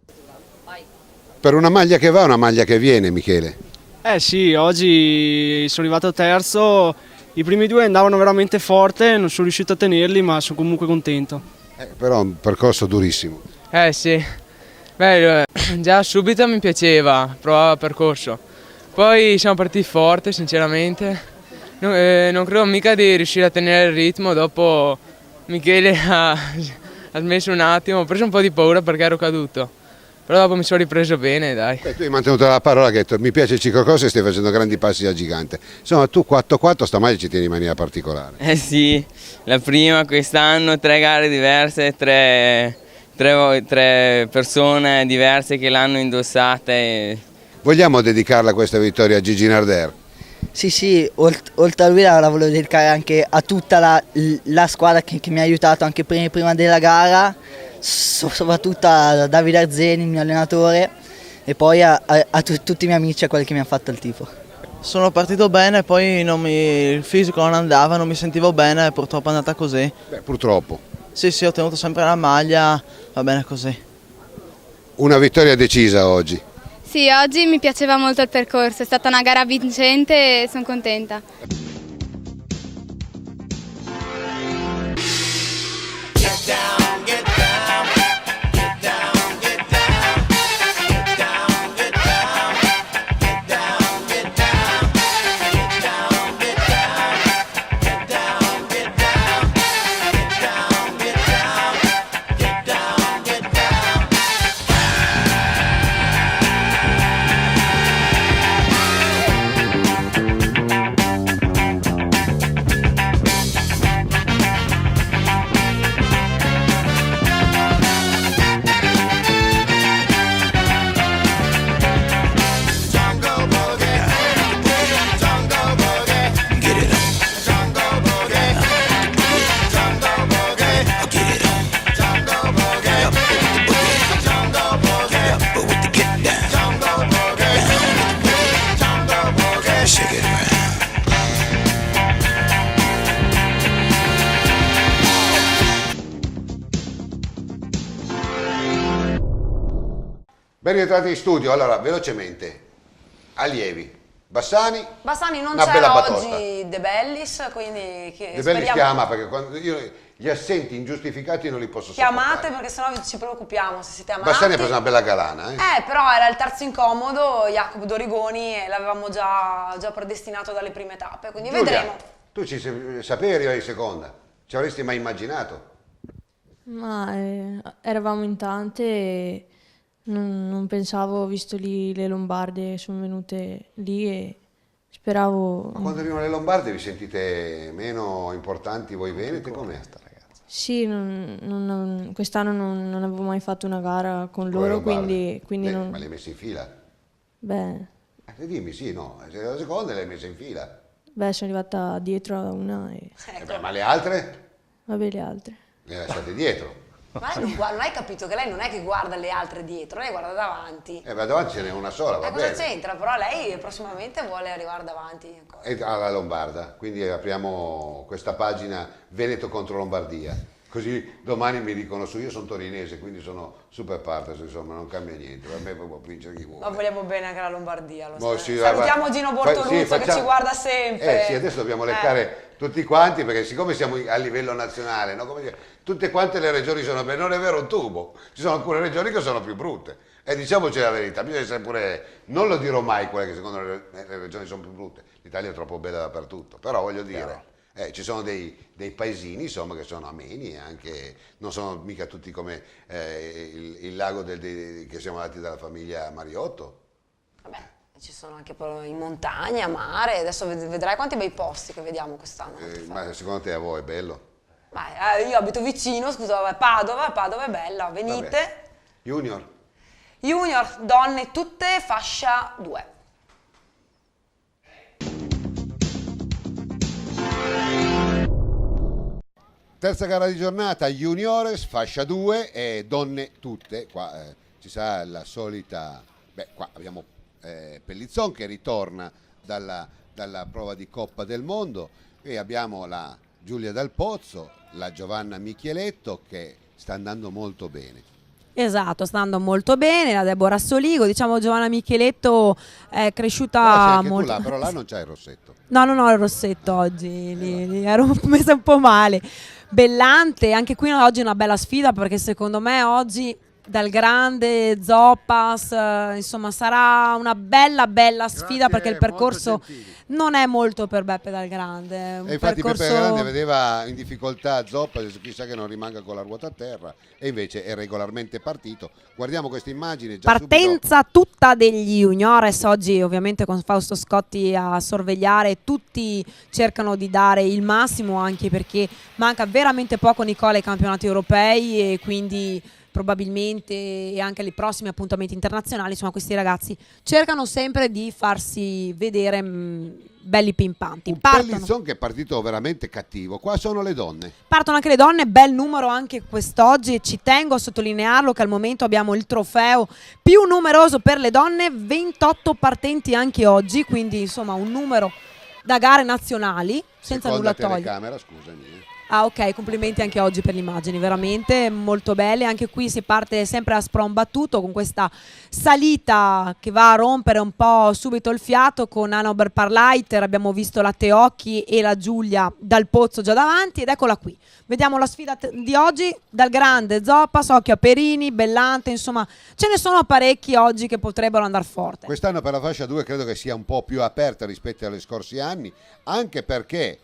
[SPEAKER 3] Per una maglia che va, una maglia che viene, Michele.
[SPEAKER 12] Sì, oggi sono arrivato terzo, i primi due andavano veramente forte, non sono riuscito a tenerli, ma sono comunque contento.
[SPEAKER 3] Però un percorso durissimo.
[SPEAKER 13] Sì, beh, già subito mi piaceva provare il percorso, poi siamo partiti forte sinceramente, non credo mica di riuscire a tenere il ritmo. Dopo Michele ha smesso un attimo, ho preso un po' di paura perché ero caduto, però dopo mi sono ripreso bene, dai.
[SPEAKER 3] Tu hai mantenuto la parola, che hai detto mi piace il ciclocross e stai facendo grandi passi da gigante. Insomma, tu 4-4 stamani ci tieni in maniera particolare.
[SPEAKER 13] Sì, la prima quest'anno, 3 gare diverse, tre persone diverse che l'hanno indossata.
[SPEAKER 3] Vogliamo dedicarla questa vittoria a Gigi Narder?
[SPEAKER 14] Sì, oltre a lui la volevo dedicare anche a tutta la squadra che mi ha aiutato anche prima della gara, soprattutto a Davide Arzeni, il mio allenatore, e poi a tutti i miei amici, a quelli che mi hanno fatto il tifo.
[SPEAKER 15] Sono partito bene, poi il fisico non andava, non mi sentivo bene e purtroppo è andata così.
[SPEAKER 3] Purtroppo?
[SPEAKER 15] Sì, ho tenuto sempre la maglia, va bene così.
[SPEAKER 3] Una vittoria decisa oggi.
[SPEAKER 16] Sì, oggi mi piaceva molto il percorso, è stata una gara vincente e sono contenta.
[SPEAKER 3] Ben ritrovati in studio. Allora, velocemente, allievi. Bassani
[SPEAKER 4] non
[SPEAKER 3] una
[SPEAKER 4] c'era
[SPEAKER 3] bella
[SPEAKER 4] oggi De Bellis, quindi
[SPEAKER 3] De Bellis chiama, perché quando io gli assenti ingiustificati non li posso
[SPEAKER 4] chiamate, perché sennò ci preoccupiamo se siete amati.
[SPEAKER 3] Bassani ha preso una bella galana.
[SPEAKER 4] Però era il terzo incomodo, Jacopo Dorigoni, e l'avevamo già predestinato dalle prime tappe, quindi
[SPEAKER 3] Giulia,
[SPEAKER 4] vedremo.
[SPEAKER 3] tu sapevi arrivare in seconda? Ci avresti mai immaginato?
[SPEAKER 6] Ma eravamo in tante e non pensavo, visto lì le Lombarde sono venute lì e speravo...
[SPEAKER 3] Ma quando arrivano le Lombarde vi sentite meno importanti voi veneti? Com'è?
[SPEAKER 6] Sì, quest'anno non avevo mai fatto una gara con loro, quindi non...
[SPEAKER 3] Ma le hai messe in fila?
[SPEAKER 6] Beh,
[SPEAKER 3] Dimmi sì, no, sei la seconda e le hai messe in fila.
[SPEAKER 6] sono arrivata dietro a una e...
[SPEAKER 3] Ma le altre?
[SPEAKER 6] Vabbè, le altre.
[SPEAKER 3] Le lasciate dietro.
[SPEAKER 4] Ma lei non hai capito che lei non è che guarda le altre dietro, lei guarda davanti.
[SPEAKER 3] Ma davanti ce n'è una sola, va bene.
[SPEAKER 4] Cosa c'entra? Però lei prossimamente vuole arrivare davanti.
[SPEAKER 3] E alla Lombarda, quindi apriamo questa pagina Veneto contro Lombardia. Così domani mi dicono io sono torinese, quindi sono super partes, insomma non cambia niente, per me può vincere chi vuole.
[SPEAKER 4] Ma vogliamo bene anche la Lombardia,
[SPEAKER 3] Sì,
[SPEAKER 4] salutiamo Gino Bortoluzzo che ci guarda sempre.
[SPEAKER 3] Sì, adesso dobbiamo leccare tutti quanti, perché siccome siamo a livello nazionale, no? Come dire, tutte quante le regioni sono belle, non è vero un tubo, ci sono alcune regioni che sono più brutte. E diciamoci la verità, bisogna essere pure, non lo dirò mai quelle che secondo le regioni sono più brutte, l'Italia è troppo bella dappertutto, però voglio dire, ci sono dei paesini insomma che sono ameni e anche, non sono mica tutti come il lago che siamo andati dalla famiglia Mariotto.
[SPEAKER 4] Vabbè, ci sono anche in montagna, mare, adesso vedrai quanti bei posti che vediamo quest'anno.
[SPEAKER 3] Ma secondo te a voi è bello?
[SPEAKER 4] Ma, io abito vicino, scusa, Padova è bella, venite.
[SPEAKER 3] Vabbè.
[SPEAKER 4] Junior, donne tutte, fascia 2.
[SPEAKER 3] Terza gara di giornata, Juniores, fascia 2 e donne tutte. Qua ci sarà la solita, qua abbiamo Pellizzon che ritorna dalla prova di Coppa del Mondo e abbiamo la Giulia Dal Pozzo, la Giovanna Micheletto che sta andando molto bene.
[SPEAKER 7] Esatto, sta andando molto bene, la Deborah Soligo, diciamo Giovanna Micheletto è cresciuta molto.
[SPEAKER 3] Però là non c'è il rossetto.
[SPEAKER 7] No, non ho il rossetto oggi, lì ero messa un po' male. Bellante, anche qui oggi è una bella sfida perché secondo me oggi Dal Grande, Zoppas, insomma sarà una bella sfida perché il percorso non è molto per Beppe Dal Grande.
[SPEAKER 3] E infatti Beppe Dal Grande vedeva in difficoltà Zoppas, chissà che non rimanga con la ruota a terra, e invece è regolarmente partito. Guardiamo questa immagine.
[SPEAKER 7] Partenza tutta degli juniores, oggi ovviamente con Fausto Scotti a sorvegliare, tutti cercano di dare il massimo anche perché manca veramente poco Nicola ai campionati europei e quindi probabilmente e anche ai prossimi appuntamenti internazionali, insomma questi ragazzi cercano sempre di farsi vedere belli pimpanti.
[SPEAKER 3] Pellizzon che è partito veramente cattivo, qua sono le donne.
[SPEAKER 7] Partono anche le donne, bel numero anche quest'oggi e ci tengo a sottolinearlo che al momento abbiamo il trofeo più numeroso per le donne, 28 partenti anche oggi, quindi insomma un numero da gare nazionali, senza nulla togliere.
[SPEAKER 3] Telecamera, scusami.
[SPEAKER 7] Ah ok, complimenti anche oggi per le immagini, veramente molto belle, anche qui si parte sempre a spron battuto con questa salita che va a rompere un po' subito il fiato con Anna Oberparleiter, abbiamo visto la Teocchi e la Giulia Dal Pozzo già davanti ed eccola qui, vediamo la sfida di oggi, Dal Grande, Zoppas, occhio a Perini, Bellante, insomma ce ne sono parecchi oggi che potrebbero andare forte.
[SPEAKER 3] Quest'anno per la fascia 2 credo che sia un po' più aperta rispetto agli scorsi anni, anche perché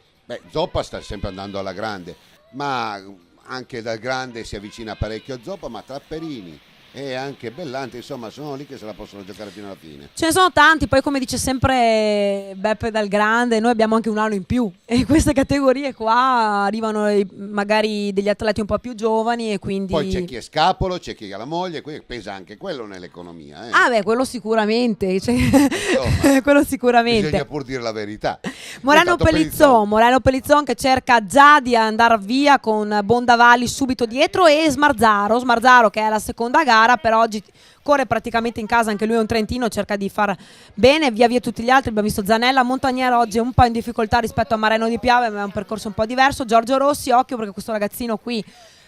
[SPEAKER 3] Zoppa sta sempre andando alla grande, ma anche Dal Grande si avvicina parecchio a Zoppa, ma tra Perini e anche Bellante, insomma, sono lì che se la possono giocare fino alla fine.
[SPEAKER 7] Ce ne sono tanti, poi come dice sempre Beppe Dal Grande, noi abbiamo anche un anno in più e queste categorie qua arrivano magari degli atleti un po' più giovani e quindi...
[SPEAKER 3] Poi c'è chi è scapolo, c'è chi ha la moglie, pesa anche quello nell'economia.
[SPEAKER 7] Ah beh, quello sicuramente, quello sicuramente.
[SPEAKER 3] Bisogna pur dire la verità.
[SPEAKER 7] Moreno Pellizzon che cerca già di andare via con Bondavalli subito dietro e Smarzaro che è la seconda gara, però oggi corre praticamente in casa, anche lui è un trentino, cerca di far bene, via tutti gli altri, abbiamo visto Zanella, Montagniera oggi è un po' in difficoltà rispetto a Mareno Di Piave, ma è un percorso un po' diverso, Giorgio Rossi, occhio perché questo ragazzino qui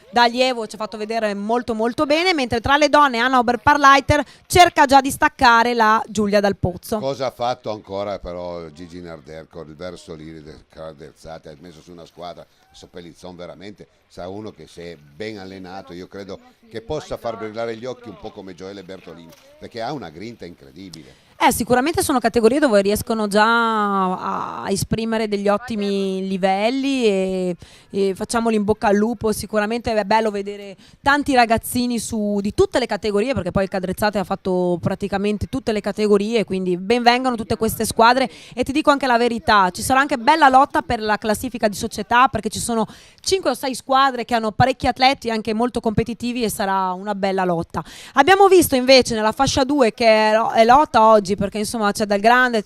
[SPEAKER 7] da allievo ci ha fatto vedere molto bene, mentre tra le donne Anna Oberparleiter cerca già di staccare la Giulia Dal Pozzo.
[SPEAKER 3] Cosa ha fatto ancora però Gigi Narder con il verso lì Carderzate, ha messo su una squadra, Pellizzon veramente sarà uno che se è ben allenato io credo che possa far brillare gli occhi un po' come Gioele Bertolini, perché ha una grinta incredibile.
[SPEAKER 7] Sicuramente sono categorie dove riescono già a esprimere degli ottimi livelli e facciamoli in bocca al lupo, sicuramente è bello vedere tanti ragazzini di tutte le categorie, perché poi il Cadrezzate ha fatto praticamente tutte le categorie, quindi ben vengano tutte queste squadre e ti dico anche la verità, ci sarà anche bella lotta per la classifica di società perché ci sono 5 o 6 squadre che hanno parecchi atleti anche molto competitivi e sarà una bella lotta. Abbiamo visto invece nella fascia 2 che è lotta oggi oggi, perché insomma c'è Dal Grande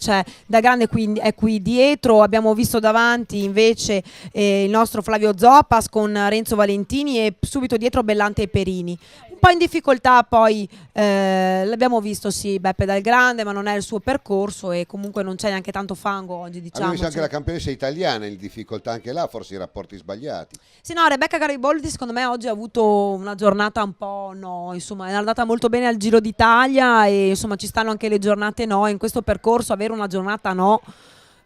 [SPEAKER 7] è qui dietro, abbiamo visto davanti invece il nostro Flavio Zoppas con Renzo Valentini e subito dietro Bellante e Perini. Un po' in difficoltà poi l'abbiamo visto sì Beppe Dal Grande, ma non è il suo percorso e comunque non c'è neanche tanto fango oggi, diciamo.
[SPEAKER 3] Abbiamo visto anche la campionessa italiana in difficoltà anche là, forse i rapporti sbagliati.
[SPEAKER 7] Sì, no, Rebecca Gariboldi secondo me oggi ha avuto una giornata un po' no, insomma è andata molto bene al Giro d'Italia e insomma ci stanno anche le giornate no, in questo percorso avere una giornata no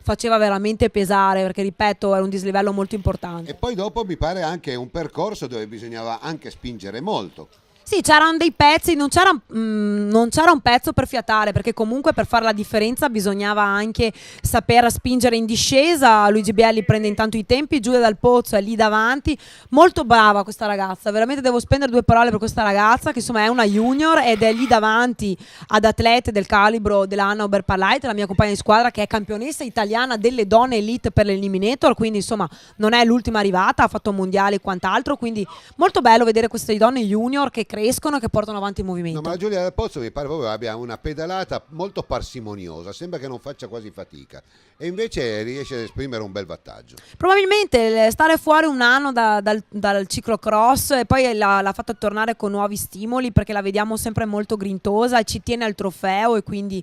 [SPEAKER 7] faceva veramente pesare, perché ripeto era un dislivello molto importante.
[SPEAKER 3] E poi dopo mi pare anche un percorso dove bisognava anche spingere molto.
[SPEAKER 7] Sì, c'erano dei pezzi, non c'era un pezzo per fiatare, perché comunque per fare la differenza bisognava anche saper spingere in discesa. Luigi Bielli prende intanto i tempi, Giulia Dal Pozzo è lì davanti, molto brava questa ragazza, veramente devo spendere 2 parole per questa ragazza che insomma è una junior ed è lì davanti ad atlete del calibro dell'Anna Oberparleit, la mia compagna di squadra che è campionessa italiana delle donne elite per l'eliminator, quindi insomma non è l'ultima arrivata, ha fatto mondiali e quant'altro, quindi molto bello vedere queste donne junior che crescono, che portano avanti il movimento.
[SPEAKER 3] No, ma la Giulia Dal Pozzo mi pare proprio abbia una pedalata molto parsimoniosa, sembra che non faccia quasi fatica e invece riesce ad esprimere un bel vantaggio.
[SPEAKER 7] Probabilmente stare fuori un anno dal ciclocross e poi l'ha fatta tornare con nuovi stimoli, perché la vediamo sempre molto grintosa e ci tiene al trofeo e quindi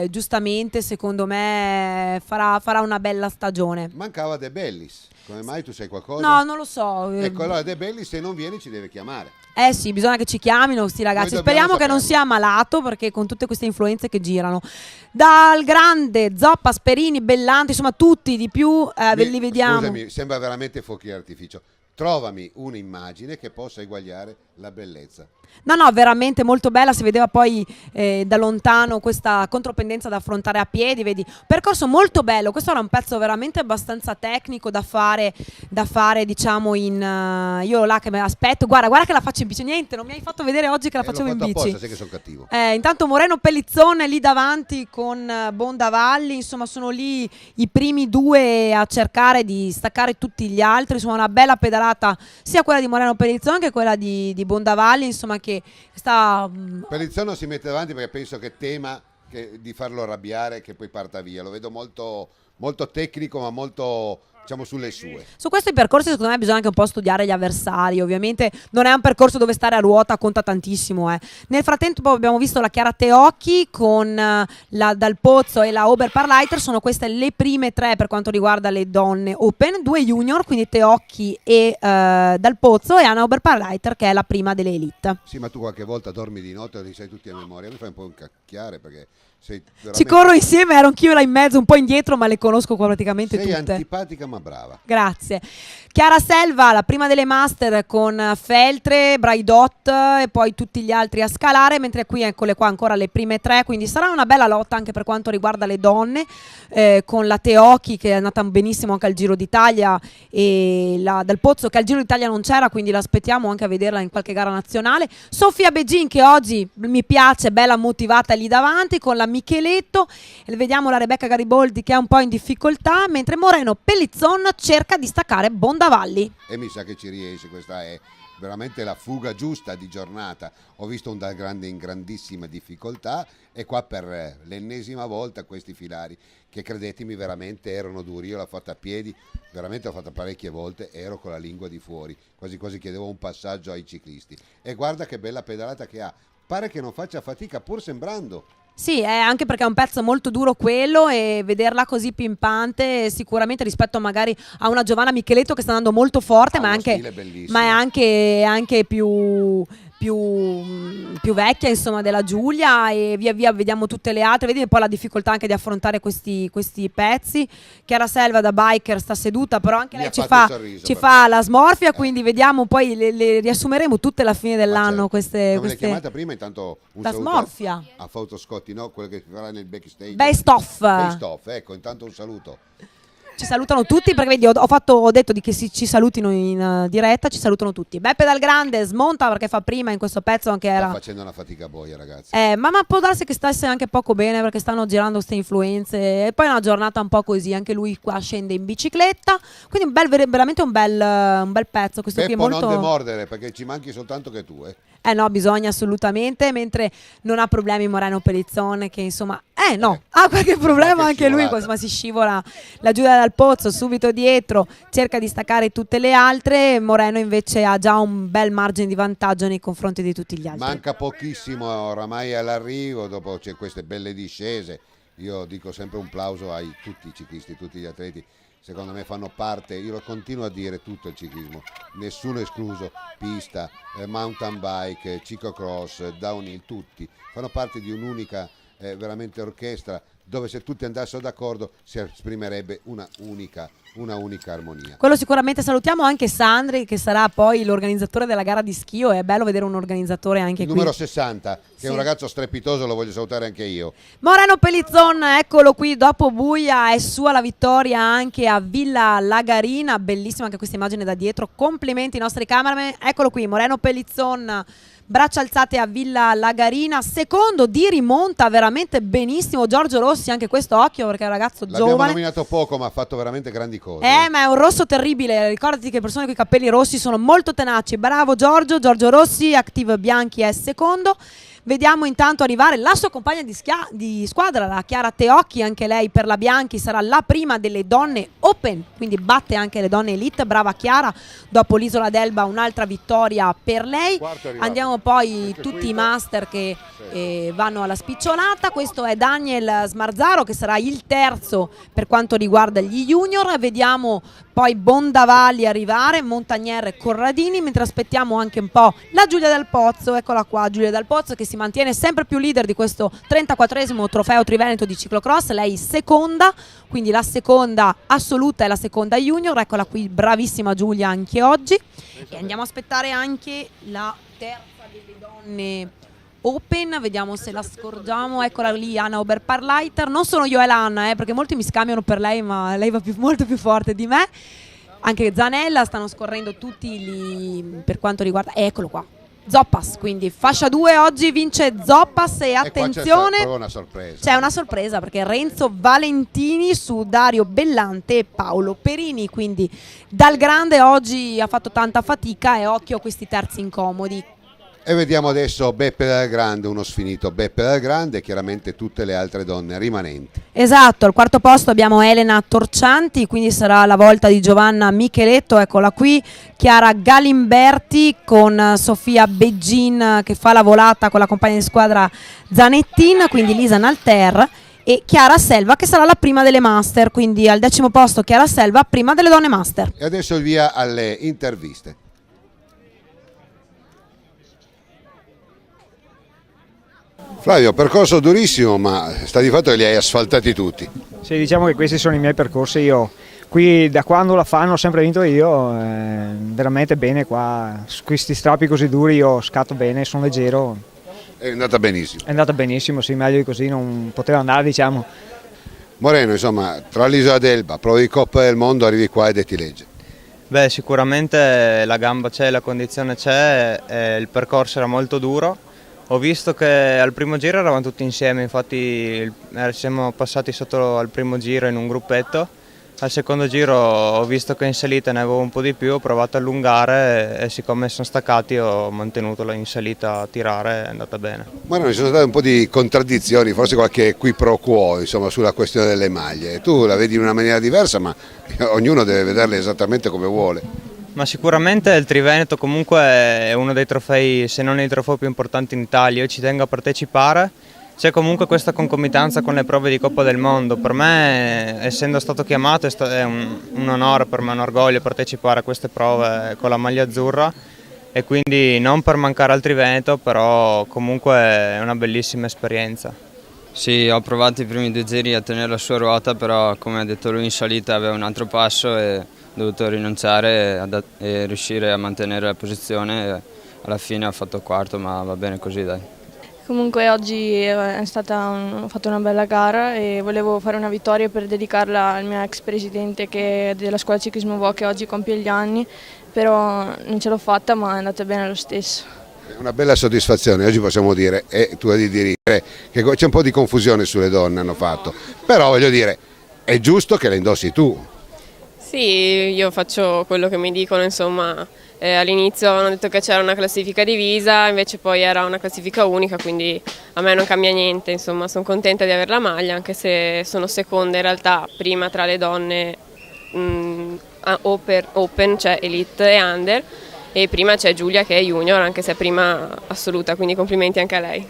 [SPEAKER 7] giustamente secondo me farà una bella stagione.
[SPEAKER 3] Mancava De Bellis, come mai, tu sai qualcosa?
[SPEAKER 7] No, non lo so.
[SPEAKER 3] Ecco, allora De Bellis se non viene ci deve chiamare.
[SPEAKER 7] Eh sì, bisogna che ci chiamino questi ragazzi. Speriamo che non sia malato, perché con tutte queste influenze che girano. Dal Grande, Zoppa, Sperini, Bellanti, insomma tutti di più, li vediamo.
[SPEAKER 3] Scusami, sembra veramente fuochi d'artificio. Trovami un'immagine che possa eguagliare la bellezza.
[SPEAKER 7] No, veramente molto bella, si vedeva poi da lontano questa contropendenza da affrontare a piedi, vedi, percorso molto bello, questo era un pezzo veramente abbastanza tecnico da fare diciamo io là che mi aspetto, guarda che la faccio in bici, niente, non mi hai fatto vedere oggi che la facevo in bici.
[SPEAKER 3] Apposta, sai che sono cattivo.
[SPEAKER 7] Intanto Moreno Pellizzone lì davanti con Bondavalli, insomma sono lì i primi 2 a cercare di staccare tutti gli altri, insomma una bella pedalata sia quella di Moreno Pellizzone che quella di Bondavalli, insomma che sta...
[SPEAKER 3] Pellizzone si mette davanti perché penso che tema di farlo arrabbiare, che poi parta via, lo vedo molto, molto tecnico ma molto, diciamo, sulle sue.
[SPEAKER 7] Su questi percorsi secondo me bisogna anche un po' studiare gli avversari, ovviamente non è un percorso dove stare a ruota conta tantissimo. Nel frattempo abbiamo visto la Chiara Teocchi con la Dal Pozzo e la Oberparleiter, sono queste le prime 3 per quanto riguarda le donne open, 2 junior, quindi Teocchi e Dal Pozzo, e Anna Oberparleiter che è la prima delle elite.
[SPEAKER 3] Sì, ma tu qualche volta dormi di notte e li sai tutti a memoria, mi fai un po' incacchiare perché sei veramente...
[SPEAKER 7] Ci corro insieme, ero anch'io là in mezzo, un po' indietro, ma le conosco qua praticamente
[SPEAKER 3] tutte. Sei antipatica ma brava.
[SPEAKER 7] Grazie. Chiara Selva, la prima delle master con Feltre, Braidot e poi tutti gli altri a scalare, mentre qui eccole qua ancora le prime 3, quindi sarà una bella lotta anche per quanto riguarda le donne, con la Teocchi che è andata benissimo anche al Giro d'Italia e la Dal Pozzo che al Giro d'Italia non c'era, quindi l'aspettiamo anche a vederla in qualche gara nazionale. Sofia Begin che oggi mi piace, bella motivata lì davanti con la Micheletto, e vediamo la Rebecca Gariboldi che è un po' in difficoltà, mentre Moreno Pellizzon cerca di staccare Bondavalli.
[SPEAKER 3] E mi sa che ci riesce, questa è veramente la fuga giusta di giornata. Ho visto un Dal Grande in grandissima difficoltà e qua per l'ennesima volta questi filari che credetemi veramente erano duri. Io l'ho fatta a piedi, veramente l'ho fatta parecchie volte, ero con la lingua di fuori, quasi quasi chiedevo un passaggio ai ciclisti. E guarda che bella pedalata che ha, pare che non faccia fatica pur sembrando.
[SPEAKER 7] Sì, anche perché è un pezzo molto duro quello, e vederla così pimpante sicuramente rispetto magari a una Giovanna Micheletto che sta andando molto forte, ma è anche più vecchia insomma della Giulia, e via via vediamo tutte le altre, vedi poi la difficoltà anche di affrontare questi pezzi. Chiara Selva da biker sta seduta, però anche lei ci fa la smorfia, quindi vediamo poi le riassumeremo tutte alla fine dell'anno.
[SPEAKER 3] Come l'hai chiamata prima, intanto un
[SPEAKER 7] la
[SPEAKER 3] saluto
[SPEAKER 7] smorfia
[SPEAKER 3] a Fausto Scotti, no? Quello che si farà nel backstage.
[SPEAKER 7] Best off,
[SPEAKER 3] ecco, intanto un saluto.
[SPEAKER 7] Ci salutano tutti perché vedi, ho detto di che ci salutino in diretta, ci salutano tutti. Beppe Dal Grande smonta perché fa prima in questo pezzo anche era...
[SPEAKER 3] Sta facendo una fatica boia, ragazzi.
[SPEAKER 7] Ma può darsi che stesse anche poco bene perché stanno girando queste influenze e poi è una giornata un po' così, anche lui qua scende in bicicletta, quindi veramente un bel pezzo. Questo qui è molto...
[SPEAKER 3] non demordere perché ci manchi soltanto che tu,
[SPEAKER 7] no, bisogna assolutamente, mentre non ha problemi Moreno Pellizzon che insomma, ha qualche problema anche lui, insomma si scivola la Giulia Dal Pozzo subito dietro, cerca di staccare tutte le altre, Moreno invece ha già un bel margine di vantaggio nei confronti di tutti gli altri.
[SPEAKER 3] Manca pochissimo oramai all'arrivo, dopo c'è queste belle discese, io dico sempre un plauso a tutti i ciclisti, tutti gli atleti, secondo me fanno parte, io lo continuo a dire, tutto il ciclismo, nessuno escluso, pista, mountain bike, ciclocross, downhill, tutti fanno parte di un'unica veramente orchestra dove se tutti andassero d'accordo si esprimerebbe una unica armonia.
[SPEAKER 7] Quello sicuramente. Salutiamo anche Sandri che sarà poi l'organizzatore della gara di schio, è bello vedere un organizzatore anche qui.
[SPEAKER 3] Numero 60, che è un ragazzo strepitoso, lo voglio salutare anche io.
[SPEAKER 7] Moreno Pellizzon, eccolo qui, dopo buia è sua la vittoria anche a Villa Lagarina, bellissima anche questa immagine da dietro, complimenti ai nostri cameraman, eccolo qui Moreno Pellizzon, braccia alzate a Villa Lagarina, secondo di rimonta veramente benissimo Giorgio Rossi, anche questo occhio perché è un ragazzo
[SPEAKER 3] L'abbiamo
[SPEAKER 7] giovane.
[SPEAKER 3] nominato poco ma ha fatto veramente grandi cose.
[SPEAKER 7] Ma è un rosso terribile, ricordati che le persone con i capelli rossi sono molto tenaci, bravo Giorgio Rossi, Active Bianchi è secondo. Vediamo intanto arrivare la sua compagna di squadra, la Chiara Teocchi, anche lei per la Bianchi sarà la prima delle donne Open, quindi batte anche le donne Elite, brava Chiara, dopo l'Isola d'Elba un'altra vittoria per lei. Andiamo poi tutti i master che vanno alla spicciolata, questo è Daniel Smarzaro che sarà il terzo per quanto riguarda gli junior, vediamo poi Bondavalli arrivare, Montagnier e Corradini, mentre aspettiamo anche un po' la Giulia Dal Pozzo, eccola qua Giulia Dal Pozzo che si mantiene sempre più leader di questo 34esimo trofeo Triveneto di ciclocross, lei seconda, quindi la seconda assoluta e la seconda junior, eccola qui bravissima Giulia anche oggi, e andiamo a aspettare anche la terza delle donne Open, vediamo se la scorgiamo, eccola lì Anna Oberparleiter, non sono io e l'Anna perché molti mi scambiano per lei ma lei va molto più forte di me, anche Zanella, stanno scorrendo tutti lì per quanto riguarda, eccolo qua Zoppas, quindi fascia 2 oggi vince Zoppas e attenzione, c'è una sorpresa perché Renzo Valentini su Dario Bellante e Paolo Perini, quindi Dal Grande oggi ha fatto tanta fatica e occhio a questi terzi incomodi.
[SPEAKER 3] E vediamo adesso Beppe Dal Grande, uno sfinito Beppe Dal Grande e chiaramente tutte le altre donne rimanenti.
[SPEAKER 7] Esatto, al quarto posto abbiamo Elena Torcianti, quindi sarà la volta di Giovanna Micheletto, eccola qui, Chiara Galimberti con Sofia Beggin che fa la volata con la compagna di squadra Zanettin, quindi Lisa Nalter e Chiara Selva che sarà la prima delle master, quindi al 10° posto Chiara Selva, prima delle donne master.
[SPEAKER 3] E adesso il via alle interviste. Flavio, percorso durissimo, ma sta di fatto che li hai asfaltati tutti.
[SPEAKER 17] Sì, diciamo che questi sono i miei percorsi, io qui da quando la fanno ho sempre vinto io, veramente bene qua, su questi strappi così duri io scatto bene, sono leggero.
[SPEAKER 3] È andata benissimo.
[SPEAKER 17] È andata benissimo, sì, meglio di così non poteva andare, diciamo.
[SPEAKER 3] Moreno, insomma, tra l'Isola d'Elba, provi di Coppa del Mondo, arrivi qua ed ti legge.
[SPEAKER 18] Beh, sicuramente la gamba c'è, la condizione c'è, il percorso era molto duro. Ho visto che al primo giro eravamo tutti insieme, infatti siamo passati sotto al primo giro in un gruppetto. Al secondo giro ho visto che in salita ne avevo un po' di più, ho provato a allungare e siccome sono staccati ho mantenuto in salita a tirare, è andata bene.
[SPEAKER 3] Ma ci sono state un po' di contraddizioni, forse qualche qui pro quo insomma, sulla questione delle maglie. Tu la vedi in una maniera diversa ma ognuno deve vederle esattamente come vuole.
[SPEAKER 18] Ma sicuramente il Triveneto comunque è uno dei trofei, se non il trofeo più importante in Italia, io ci tengo a partecipare, c'è comunque questa concomitanza con le prove di Coppa del Mondo, per me essendo stato chiamato è un onore per me, un orgoglio partecipare a queste prove con la maglia azzurra e quindi non per mancare al Triveneto, però comunque è una bellissima esperienza.
[SPEAKER 19] Sì, ho provato i primi 2 giri a tenere la sua ruota, però come ha detto lui in salita aveva un altro passo e dovuto rinunciare e riuscire a mantenere la posizione, alla fine ha fatto quarto ma va bene così dai.
[SPEAKER 6] Comunque oggi ho fatto una bella gara e volevo fare una vittoria per dedicarla al mio ex presidente della scuola ciclismo Vo, che oggi compie gli anni, però non ce l'ho fatta, ma è andata bene lo stesso.
[SPEAKER 3] È una bella soddisfazione, oggi possiamo dire, e tu hai di dire che c'è un po' di confusione sulle donne hanno fatto, però voglio dire, è giusto che le indossi tu.
[SPEAKER 20] Sì, io faccio quello che mi dicono, insomma, all'inizio hanno detto che c'era una classifica divisa, invece poi era una classifica unica, quindi a me non cambia niente, insomma, sono contenta di avere la maglia, anche se sono seconda in realtà, prima tra le donne open, cioè elite e under, e prima c'è Giulia che è junior, anche se è prima assoluta, quindi complimenti anche a lei.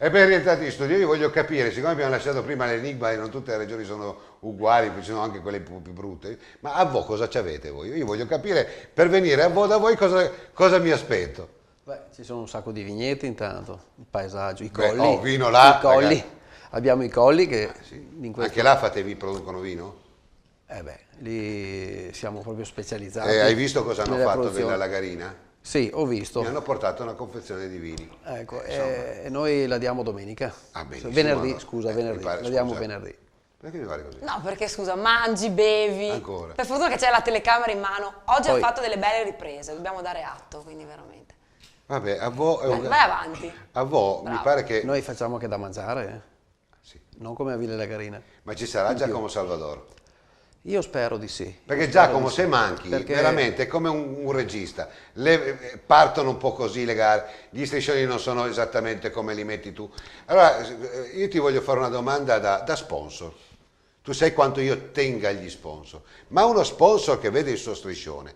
[SPEAKER 3] E ben rientrati in studio, io voglio capire, siccome abbiamo lasciato prima l'enigma e non tutte le regioni sono uguali, ci sono anche quelle più brutte, ma a Vo cosa ci avete voi? Io voglio capire, per venire a Vo da voi cosa mi aspetto?
[SPEAKER 11] Beh, ci sono un sacco di vigneti intanto, il paesaggio, i colli.
[SPEAKER 3] Oh, vino là,
[SPEAKER 11] i colli. Abbiamo i colli che...
[SPEAKER 3] Anche là producono vino?
[SPEAKER 11] Lì siamo proprio specializzati.
[SPEAKER 3] Hai visto cosa hanno fatto
[SPEAKER 11] produzione.
[SPEAKER 3] Villa Lagarina?
[SPEAKER 11] Sì, ho visto.
[SPEAKER 3] Mi hanno portato una confezione di vini.
[SPEAKER 11] Ecco, e noi la diamo domenica.
[SPEAKER 3] Venerdì,
[SPEAKER 11] venerdì. La diamo venerdì.
[SPEAKER 3] Perché mi pare così?
[SPEAKER 4] No, perché scusa, mangi, bevi.
[SPEAKER 3] Ancora.
[SPEAKER 4] Per fortuna che c'è la telecamera in mano. Oggi
[SPEAKER 11] Poi,
[SPEAKER 4] ha fatto delle belle riprese, dobbiamo dare atto, quindi veramente.
[SPEAKER 3] Vabbè, a Vo...
[SPEAKER 4] Vai avanti.
[SPEAKER 3] A Vo mi pare che...
[SPEAKER 11] Noi facciamo anche da mangiare,
[SPEAKER 3] Sì.
[SPEAKER 11] Non come a Villa Lagarina.
[SPEAKER 3] Ma ci sarà Giacomo Salvador?
[SPEAKER 11] Io spero di sì.
[SPEAKER 3] Perché Giacomo, se manchi,
[SPEAKER 11] Perché...
[SPEAKER 3] veramente è come un regista. Partono un po' così le gare, gli striscioni non sono esattamente come li metti tu. Allora, io ti voglio fare una domanda da sponsor. Tu sai quanto io tenga agli sponsor, ma uno sponsor che vede il suo striscione,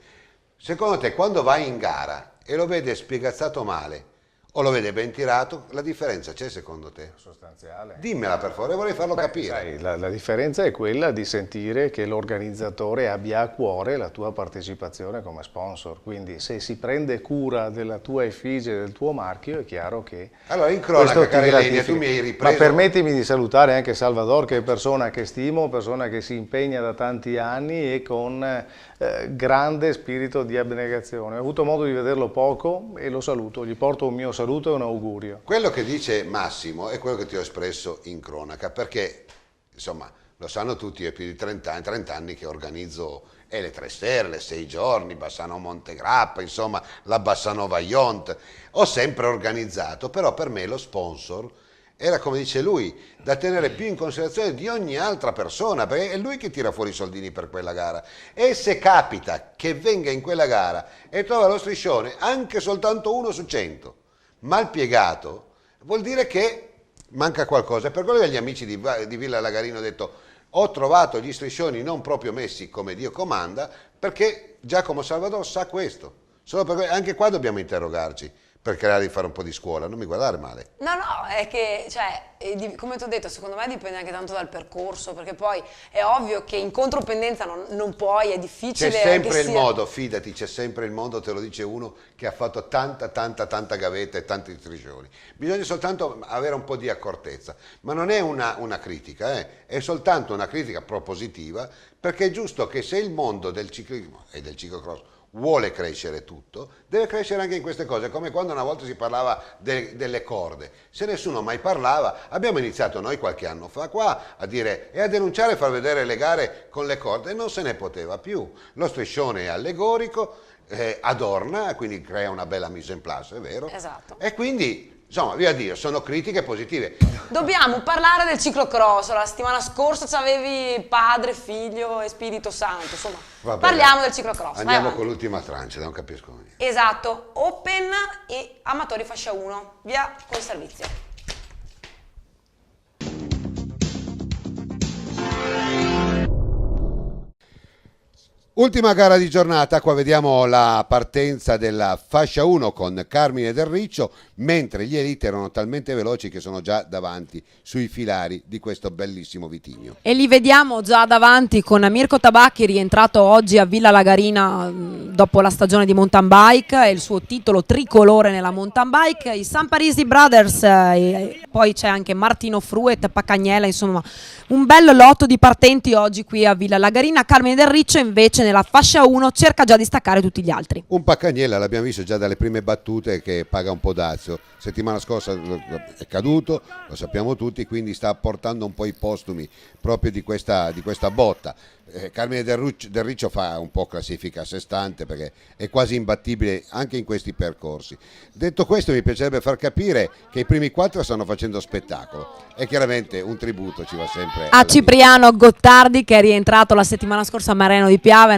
[SPEAKER 3] secondo te quando vai in gara e lo vede spiegazzato male o lo vede ben tirato, la differenza c'è secondo te?
[SPEAKER 5] Sostanziale.
[SPEAKER 3] Dimmela per favore, vorrei farlo capire.
[SPEAKER 5] Sai, la differenza è quella di sentire che l'organizzatore abbia a cuore la tua partecipazione come sponsor, quindi se si prende cura della tua effigie, del tuo marchio, è chiaro che...
[SPEAKER 3] Allora in cronaca, Carelenia, tu mi hai ripreso...
[SPEAKER 5] Ma permettimi di salutare anche Salvador, che è persona che stimo, persona che si impegna da tanti anni e con grande spirito di abnegazione. Ho avuto modo di vederlo poco e lo saluto, gli porto un mio saluto e un augurio.
[SPEAKER 3] Quello che dice Massimo è quello che ti ho espresso in cronaca, perché insomma lo sanno tutti, è più di 30 anni che organizzo le 3 sere, le 6 giorni, Bassano Montegrappa, insomma la Bassanova Yont, ho sempre organizzato, però per me lo sponsor era, come dice lui, da tenere più in considerazione di ogni altra persona, perché è lui che tira fuori i soldini per quella gara. E se capita che venga in quella gara e trova lo striscione anche soltanto 1 su 100 mal piegato, vuol dire che manca qualcosa. Per quello che gli amici di Villa Lagarina ho detto: ho trovato gli striscioni non proprio messi come Dio comanda, perché Giacomo Salvador sa questo. Solo per anche qua dobbiamo interrogarci per creare di fare un po' di scuola, non mi guardare male.
[SPEAKER 4] No, è che, cioè, come ti ho detto, secondo me dipende anche tanto dal percorso, perché poi è ovvio che in contropendenza non puoi, è difficile.
[SPEAKER 3] C'è sempre il modo, fidati, c'è sempre il modo, te lo dice uno che ha fatto tanta gavetta e tanti striscioni. Bisogna soltanto avere un po' di accortezza, ma non è una critica, è soltanto una critica propositiva, perché è giusto che se il mondo del ciclismo e del ciclocross vuole crescere tutto, deve crescere anche in queste cose, come quando una volta si parlava delle corde. Se nessuno mai parlava, abbiamo iniziato noi qualche anno fa qua a dire e a denunciare e far vedere le gare con le corde, e non se ne poteva più. Lo striscione è allegorico, adorna, quindi crea una bella mise en place, è vero?
[SPEAKER 4] Esatto.
[SPEAKER 3] E quindi Insomma, via Dio, sono critiche positive.
[SPEAKER 4] Dobbiamo parlare del ciclocross. La settimana scorsa c'avevi Padre, Figlio e Spirito Santo. Insomma,
[SPEAKER 3] Va bene.
[SPEAKER 4] Parliamo del ciclocross.
[SPEAKER 3] Andiamo con l'ultima trancia, non capisco niente.
[SPEAKER 4] Esatto, Open e Amatori fascia 1. Via col servizio.
[SPEAKER 3] Ultima gara di giornata, qua vediamo la partenza della fascia 1 con Carmine Del Riccio, mentre gli Elite erano talmente veloci che sono già davanti sui filari di questo bellissimo Vitigno.
[SPEAKER 7] E li vediamo già davanti con Mirko Tabacchi, rientrato oggi a Villa Lagarina dopo la stagione di mountain bike e il suo titolo tricolore nella mountain bike. I San Parisi Brothers, poi c'è anche Martino Fruet, Paccagnella, insomma un bel lotto di partenti oggi qui a Villa Lagarina. Carmine Del Riccio invece nella fascia 1 cerca già di staccare tutti gli altri.
[SPEAKER 3] Un Paccagnella l'abbiamo visto già dalle prime battute che paga un po' dazio. Settimana scorsa è caduto, lo sappiamo tutti, quindi sta portando un po' i postumi proprio di questa botta. Carmine Del Riccio fa un po' classifica a sé stante perché è quasi imbattibile anche in questi percorsi. Detto questo, mi piacerebbe far capire che i primi 4 stanno facendo spettacolo e chiaramente un tributo ci va sempre
[SPEAKER 7] a Cipriano Gottardi, che è rientrato la settimana scorsa a Mareno di Piave,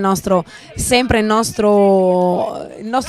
[SPEAKER 7] sempre il nostro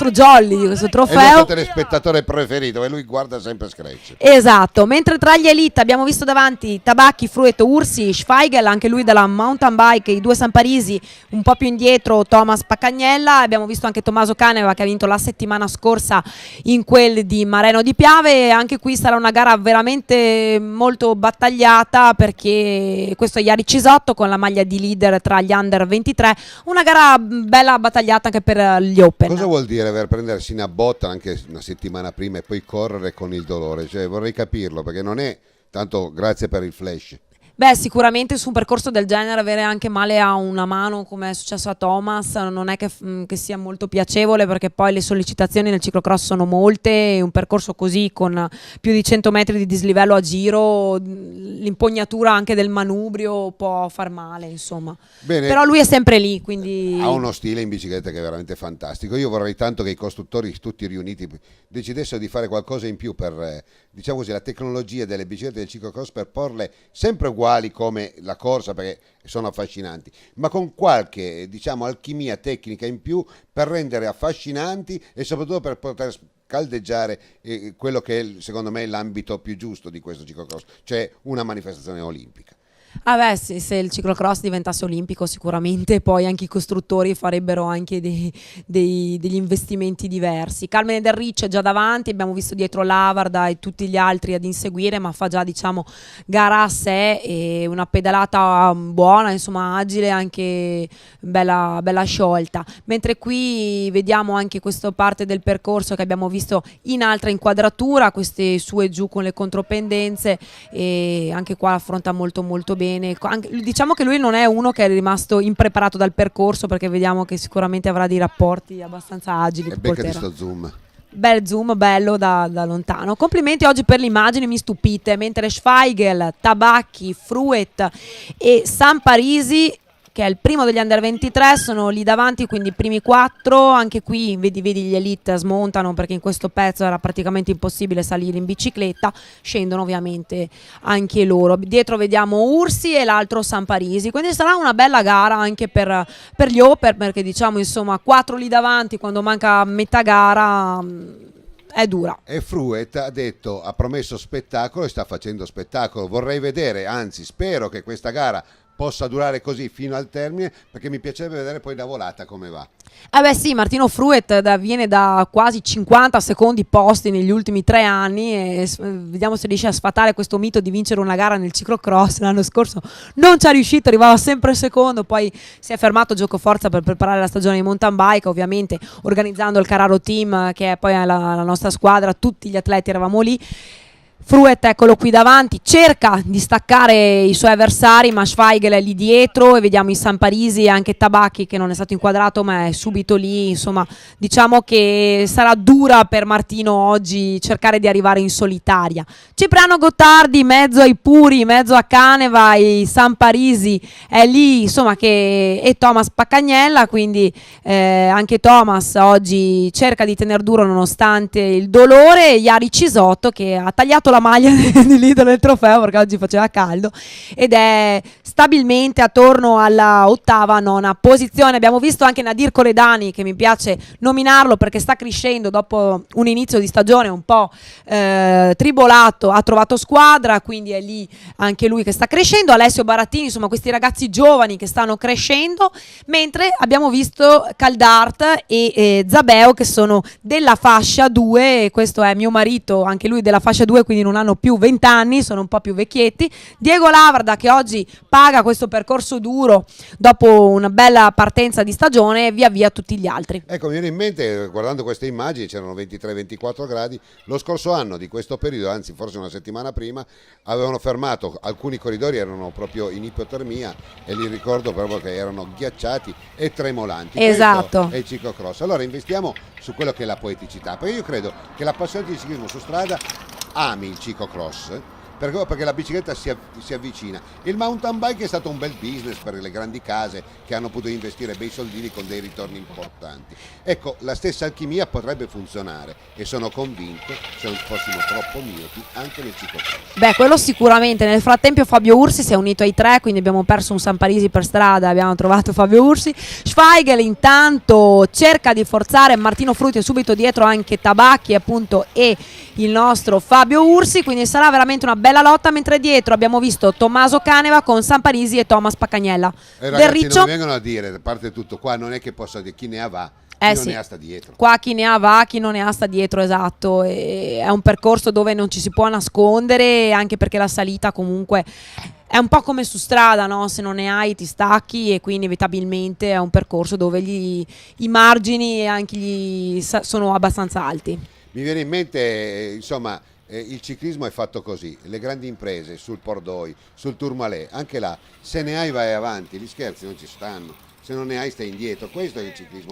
[SPEAKER 7] jolly di questo trofeo.
[SPEAKER 3] È il nostro telespettatore preferito e lui guarda sempre Scratch.
[SPEAKER 7] Esatto, mentre tra gli Elite abbiamo visto davanti Tabacchi, Fruet, Ursi, Schweigel, anche lui della mountain bike, i due San Parisi, un po' più indietro Thomas Paccagnella, abbiamo visto anche Tommaso Caneva che ha vinto la settimana scorsa in quel di Mareno di Piave, e anche qui sarà una gara veramente molto battagliata perché questo è Iari Cisotto con la maglia di leader tra gli under 23, una gara bella battagliata anche per gli Open.
[SPEAKER 3] Cosa vuol dire aver prendersi una botta anche una settimana prima e poi correre con il dolore? Cioè, vorrei capirlo perché non è tanto grazie per il flash.
[SPEAKER 7] Beh, sicuramente su un percorso del genere avere anche male a una mano, come è successo a Thomas, non è che sia molto piacevole, perché poi le sollecitazioni nel ciclocross sono molte e un percorso così con più di 100 metri di dislivello a giro, l'impugnatura anche del manubrio può far male, insomma.
[SPEAKER 3] Bene.
[SPEAKER 7] Però lui è sempre lì, quindi
[SPEAKER 3] Ha uno stile in bicicletta che è veramente fantastico. Io vorrei tanto che i costruttori tutti riuniti decidessero di fare qualcosa in più per, diciamo così, la tecnologia delle biciclette del ciclocross, per porle sempre uguali come la corsa, perché sono affascinanti, ma con qualche, diciamo, alchimia tecnica in più per rendere affascinanti e soprattutto per poter caldeggiare quello che è, secondo me, l'ambito più giusto di questo ciclocross, cioè una manifestazione olimpica.
[SPEAKER 7] Ah beh, sì, se il ciclocross diventasse olimpico sicuramente poi anche i costruttori farebbero anche degli investimenti diversi. Carmine Del Riccio è già davanti, abbiamo visto dietro Lavarda e tutti gli altri ad inseguire, ma fa già, diciamo, gara a sé e una pedalata buona, insomma agile, anche bella sciolta. Mentre qui vediamo anche questa parte del percorso che abbiamo visto in altra inquadratura, queste su e giù con le contropendenze, e anche qua affronta molto bene. Diciamo che lui non è uno che è rimasto impreparato dal percorso, perché vediamo che sicuramente avrà dei rapporti abbastanza agili.
[SPEAKER 3] E becca di sto zoom.
[SPEAKER 7] Bel zoom, bello da lontano. Complimenti oggi per le immagini, mi stupite. Mentre Schweigel, Tabacchi, Fruet e San Parisi, che è il primo degli under 23, sono lì davanti, quindi i primi 4. Anche qui vedi gli Elite smontano, perché in questo pezzo era praticamente impossibile salire in bicicletta, scendono ovviamente anche loro. Dietro vediamo Ursi e l'altro San Parisi, quindi sarà una bella gara anche per gli Open, perché diciamo, insomma, 4 lì davanti quando manca metà gara è dura.
[SPEAKER 3] E Fruet ha promesso spettacolo e sta facendo spettacolo. Vorrei vedere, anzi spero che questa gara possa durare così fino al termine, perché mi piacerebbe vedere poi la volata come va.
[SPEAKER 7] Beh sì, Martino Fruet viene da quasi 50 secondi posti negli ultimi 3 anni e vediamo se riesce a sfatare questo mito di vincere una gara nel ciclocross. L'anno scorso non ci è riuscito, arrivava sempre secondo, poi si è fermato gioco forza per preparare la stagione di mountain bike, ovviamente organizzando il Carraro Team, che è poi la nostra squadra, tutti gli atleti eravamo lì. Fruet, eccolo qui davanti, cerca di staccare i suoi avversari, ma Schweigel è lì dietro e vediamo in San Parisi e anche Tabacchi che non è stato inquadrato ma è subito lì. Insomma, diciamo che sarà dura per Martino oggi cercare di arrivare in solitaria. Cipriano Gottardi, mezzo ai puri, mezzo a Caneva, e San Parisi è lì, insomma, e Thomas Paccagnella, quindi anche Thomas oggi cerca di tener duro nonostante il dolore. Iari Cisotto che ha tagliato la maglia di leader del trofeo perché oggi faceva caldo ed è stabilmente attorno alla 8ª-9ª posizione. Abbiamo visto anche Nadir Coredani, che mi piace nominarlo perché sta crescendo dopo un inizio di stagione un po' tribolato, ha trovato squadra, quindi è lì anche lui che sta crescendo. Alessio Barattini, insomma questi ragazzi giovani che stanno crescendo, mentre abbiamo visto Caldart e Zabeo che sono della fascia 2, e questo è mio marito, anche lui della fascia 2, quindi non hanno più 20 anni, sono un po' più vecchietti. Diego Lavarda che oggi paga questo percorso duro dopo una bella partenza di stagione, e via via tutti gli altri.
[SPEAKER 3] Ecco, mi viene in mente, guardando queste immagini, c'erano 23-24 gradi, lo scorso anno di questo periodo, anzi forse una settimana prima, avevano fermato, alcuni corridori erano proprio in ipotermia e li ricordo proprio che erano ghiacciati e tremolanti.
[SPEAKER 7] Esatto.
[SPEAKER 3] Questo è il ciclocross. Allora investiamo su quello che è la poeticità, perché io credo che l'appassionato di ciclismo su strada ami il ciclocross, perché la bicicletta si avvicina. Il mountain bike è stato un bel business per le grandi case che hanno potuto investire bei soldini con dei ritorni importanti. Ecco, la stessa alchimia potrebbe funzionare e sono convinto, se non fossimo troppo miopi, anche nel ciclocross.
[SPEAKER 7] Beh, quello sicuramente. Nel frattempo Fabio Ursi si è unito ai 3, quindi abbiamo perso un San Parisi per strada, abbiamo trovato Fabio Ursi. Schweigel intanto cerca di forzare Martino Frutti, e subito dietro anche Tabacchi appunto e il nostro Fabio Ursi, quindi sarà veramente una bella lotta, mentre dietro abbiamo visto Tommaso Caneva con San Parisi e Thomas Paccagnella.
[SPEAKER 3] Ragazzi, non mi vengono a dire, a parte tutto, qua non è che posso dire chi ne ha va, chi non
[SPEAKER 7] sì.
[SPEAKER 3] ne ha sta dietro.
[SPEAKER 7] Qua chi ne ha va, chi non ne ha sta dietro, esatto. E è un percorso dove non ci si può nascondere, anche perché la salita comunque è un po' come su strada, no? Se non ne hai ti stacchi, e quindi inevitabilmente è un percorso dove i margini anche sono abbastanza alti.
[SPEAKER 3] Mi viene in mente, insomma, il ciclismo è fatto così, le grandi imprese sul Port d'Oy, sul Tourmalet, anche là, se ne hai vai avanti, gli scherzi non ci stanno, se non ne hai stai indietro, questo è il ciclismo.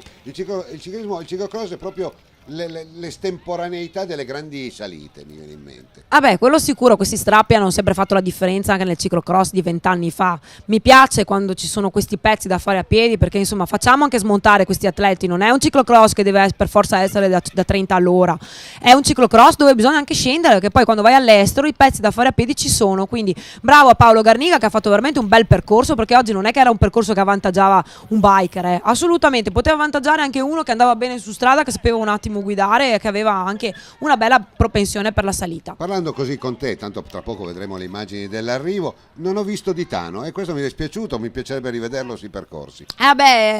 [SPEAKER 3] Il ciclocross è proprio l'estemporaneità delle grandi salite, mi viene in mente.
[SPEAKER 7] Vabbè, quello sicuro, questi strappi hanno sempre fatto la differenza anche nel ciclocross di 20 anni fa. Mi piace quando ci sono questi pezzi da fare a piedi, perché insomma facciamo anche smontare questi atleti. Non è un ciclocross che deve per forza essere da 30 all'ora, è un ciclocross dove bisogna anche scendere, perché poi quando vai all'estero i pezzi da fare a piedi ci sono. Quindi bravo a Paolo Garniga che ha fatto veramente un bel percorso, perché oggi non è che era un percorso che avvantaggiava un biker, assolutamente, poteva avvantaggiare anche uno che andava bene su strada, che sapeva un attimo guidare e che aveva anche una bella propensione per la salita.
[SPEAKER 3] Parlando così con te, tanto tra poco vedremo le immagini dell'arrivo, non ho visto Ditano e questo mi è dispiaciuto, mi piacerebbe rivederlo sui percorsi.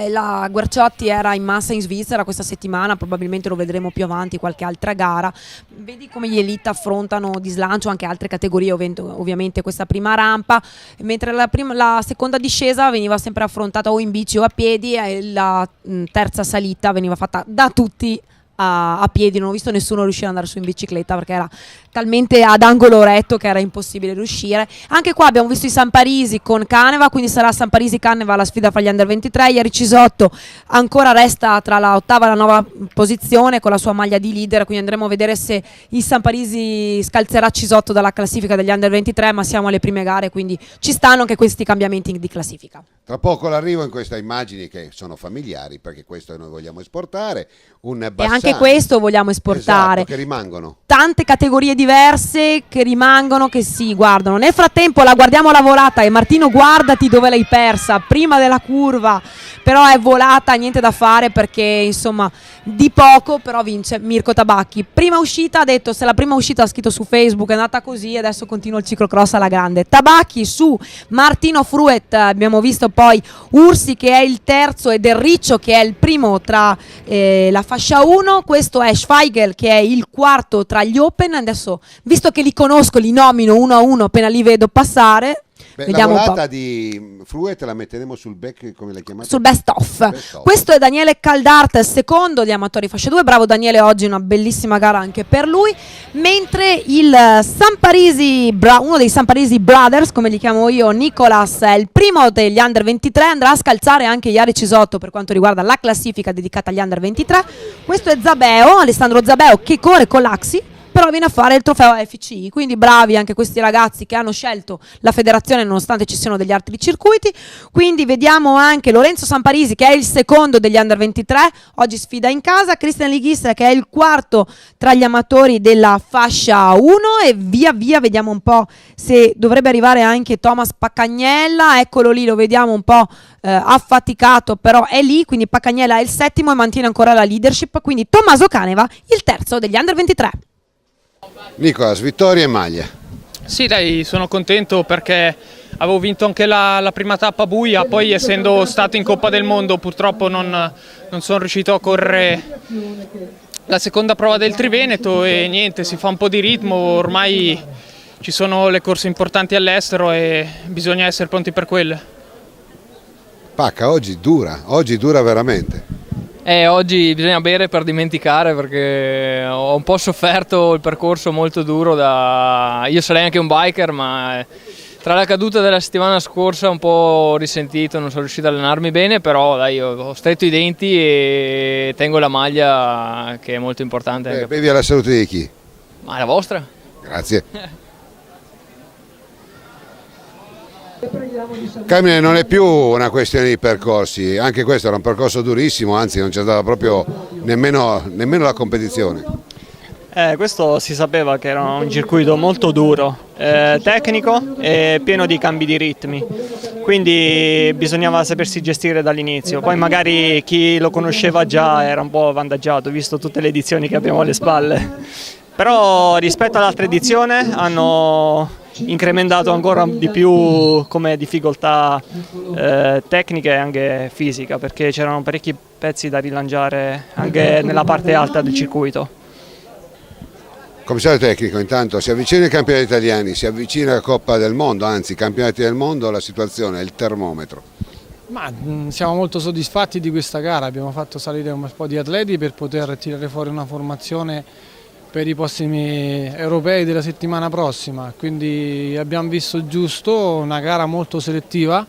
[SPEAKER 7] La Guerciotti era in massa in Svizzera questa settimana, probabilmente lo vedremo più avanti qualche altra gara. Vedi come gli elite affrontano di slancio anche altre categorie, ovviamente questa prima rampa, mentre la seconda discesa veniva sempre affrontata o in bici o a piedi, e la terza salita veniva fatta da tutti a piedi. Non ho visto nessuno riuscire ad andare su in bicicletta perché era talmente ad angolo retto che era impossibile riuscire. Anche qua abbiamo visto i San Parisi con Caneva, quindi sarà San Parisi-Caneva la sfida fra gli under 23. Ieri Cisotto ancora resta tra la 8ª e la 9ª posizione con la sua maglia di leader, quindi andremo a vedere se il San Parisi scalzerà Cisotto dalla classifica degli under 23, ma siamo alle prime gare, quindi ci stanno anche questi cambiamenti di classifica.
[SPEAKER 3] Tra poco l'arrivo in queste immagini che sono familiari, perché questo noi vogliamo esportare, un Bassani.
[SPEAKER 7] E anche questo vogliamo esportare.
[SPEAKER 3] Esatto, che rimangono.
[SPEAKER 7] Tante categorie diverse che rimangono, che si guardano. Nel frattempo la guardiamo la volata, e Martino guardati dove l'hai persa, prima della curva, però è volata, niente da fare perché insomma di poco, però vince Mirko Tabacchi. Prima uscita ha detto, se la prima uscita ha scritto su Facebook è andata così, e adesso continua il ciclocross alla grande. Tabacchi su Martino Fruet, abbiamo visto poi Ursi che è il terzo e Del Riccio che è il primo tra la fascia 1, questo è Schweigel che è il quarto tra gli open. Adesso, visto che li conosco, li nomino uno a uno appena li vedo passare. Vediamo
[SPEAKER 3] la
[SPEAKER 7] un po'.
[SPEAKER 3] volata di Fruet la metteremo sul back, come l'hai chiamata?
[SPEAKER 7] Sul best of. Questo è Daniele Caldart, secondo di amatori fascia 2. Bravo Daniele, oggi una bellissima gara anche per lui. Mentre il Samparisi, uno dei Samparisi Brothers, come li chiamo io, Nicolas, è il primo degli under 23, andrà a scalzare anche Iari Cisotto per quanto riguarda la classifica dedicata agli under 23. Questo è Zabeo, Alessandro Zabeo, che corre con l'Axi, però viene a fare il trofeo FCI, quindi bravi anche questi ragazzi che hanno scelto la federazione nonostante ci siano degli altri circuiti. Quindi vediamo anche Lorenzo Samparisi, che è il secondo degli under 23, oggi sfida in casa, Cristian Lighista, che è il quarto tra gli amatori della fascia 1, e via via vediamo un po' se dovrebbe arrivare anche Thomas Paccagnella. Eccolo lì, lo vediamo un po' affaticato, però è lì, quindi Paccagnella è il settimo e mantiene ancora la leadership, quindi Tommaso Caneva il terzo degli under 23.
[SPEAKER 3] Nicolas, vittoria e maglia.
[SPEAKER 21] Sì dai, sono contento perché avevo vinto anche la prima tappa buia, poi essendo stato in Coppa del Mondo purtroppo non sono riuscito a correre la seconda prova del Triveneto e niente, si fa un po' di ritmo, ormai ci sono le corse importanti all'estero e bisogna essere pronti per quelle.
[SPEAKER 3] Pacca, oggi dura veramente.
[SPEAKER 22] Oggi bisogna bere per dimenticare perché ho un po' sofferto il percorso molto duro io sarei anche un biker, ma tra la caduta della settimana scorsa un po' risentito, non sono riuscito ad allenarmi bene, però dai, ho stretto i denti e tengo la maglia, che è molto importante.
[SPEAKER 3] Bevi alla salute di chi?
[SPEAKER 22] Ma la vostra?
[SPEAKER 3] Grazie. Carmine, non è più una questione di percorsi, anche questo era un percorso durissimo, anzi non c'è stata proprio nemmeno la competizione.
[SPEAKER 23] Questo si sapeva che era un circuito molto duro, tecnico e pieno di cambi di ritmi, quindi bisognava sapersi gestire dall'inizio. Poi magari chi lo conosceva già era un po' avvantaggiato, visto tutte le edizioni che abbiamo alle spalle. Però rispetto all'altra edizione hanno incrementato ancora di più come difficoltà tecniche e anche fisica, perché c'erano parecchi pezzi da rilanciare anche nella parte alta del circuito.
[SPEAKER 3] Commissario tecnico, intanto si avvicina ai campionati italiani, si avvicina alla Coppa del Mondo, anzi campionati del mondo, la situazione è il termometro.
[SPEAKER 12] Ma siamo molto soddisfatti di questa gara, abbiamo fatto salire un po' di atleti per poter tirare fuori una formazione per i prossimi europei della settimana prossima, quindi abbiamo visto giusto, una gara molto selettiva,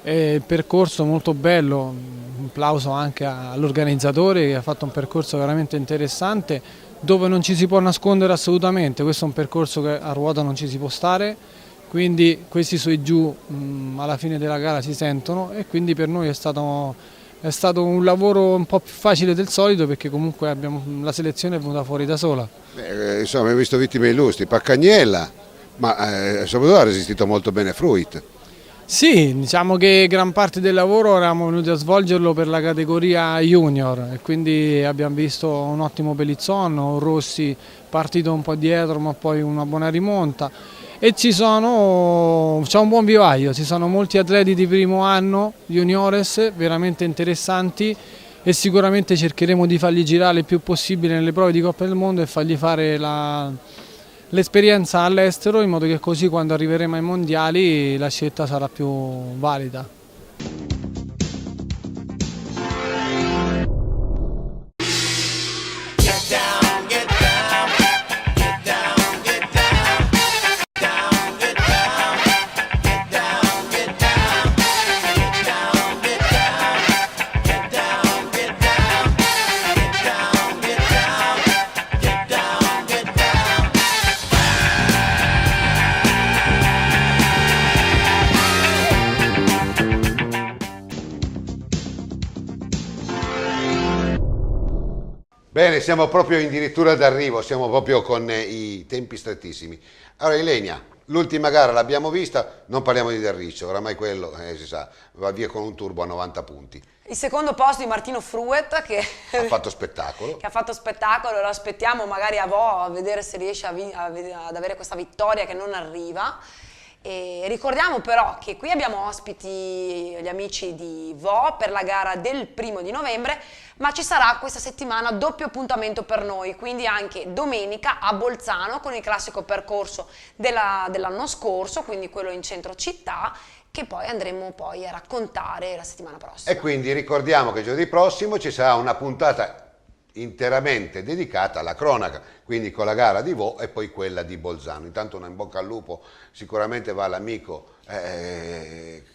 [SPEAKER 12] il percorso molto bello, un applauso anche all'organizzatore che ha fatto un percorso veramente interessante dove non ci si può nascondere assolutamente, questo è un percorso che a ruota non ci si può stare, quindi questi su e giù alla fine della gara si sentono e quindi per noi è stato un lavoro un po' più facile del solito perché comunque la selezione è venuta fuori da sola.
[SPEAKER 3] Insomma, abbiamo visto vittime illustri, Paccagnella, ma soprattutto ha resistito molto bene Fruit.
[SPEAKER 12] Sì, diciamo che gran parte del lavoro eravamo venuti a svolgerlo per la categoria junior e quindi abbiamo visto un ottimo Pellizzon, un Rossi partito un po' dietro ma poi una buona rimonta e c'è un buon vivaio, ci sono molti atleti di primo anno, juniores, veramente interessanti e sicuramente cercheremo di farli girare il più possibile nelle prove di Coppa del Mondo e fargli fare l'esperienza all'estero in modo che così quando arriveremo ai mondiali la scelta sarà più valida.
[SPEAKER 3] Bene, siamo proprio addirittura d'arrivo, siamo proprio con i tempi strettissimi. Allora Ilenia, l'ultima gara l'abbiamo vista, non parliamo di Del Riccio, oramai quello si sa, va via con un turbo a 90 punti.
[SPEAKER 4] Il secondo posto di Martino Fruet che
[SPEAKER 3] ha fatto spettacolo.
[SPEAKER 4] Lo aspettiamo magari a vedere se riesce ad avere questa vittoria che non arriva. E ricordiamo però che qui abbiamo ospiti gli amici di Vo per la gara del 1° di novembre, ma ci sarà questa settimana doppio appuntamento per noi, quindi anche domenica a Bolzano con il classico percorso dell'anno scorso, quindi quello in centro città, che poi andremo poi a raccontare la settimana prossima.
[SPEAKER 3] E quindi ricordiamo che giovedì prossimo ci sarà una puntata interamente dedicata alla cronaca, quindi con la gara di Vo e poi quella di Bolzano. Intanto un in bocca al lupo sicuramente va all'amico,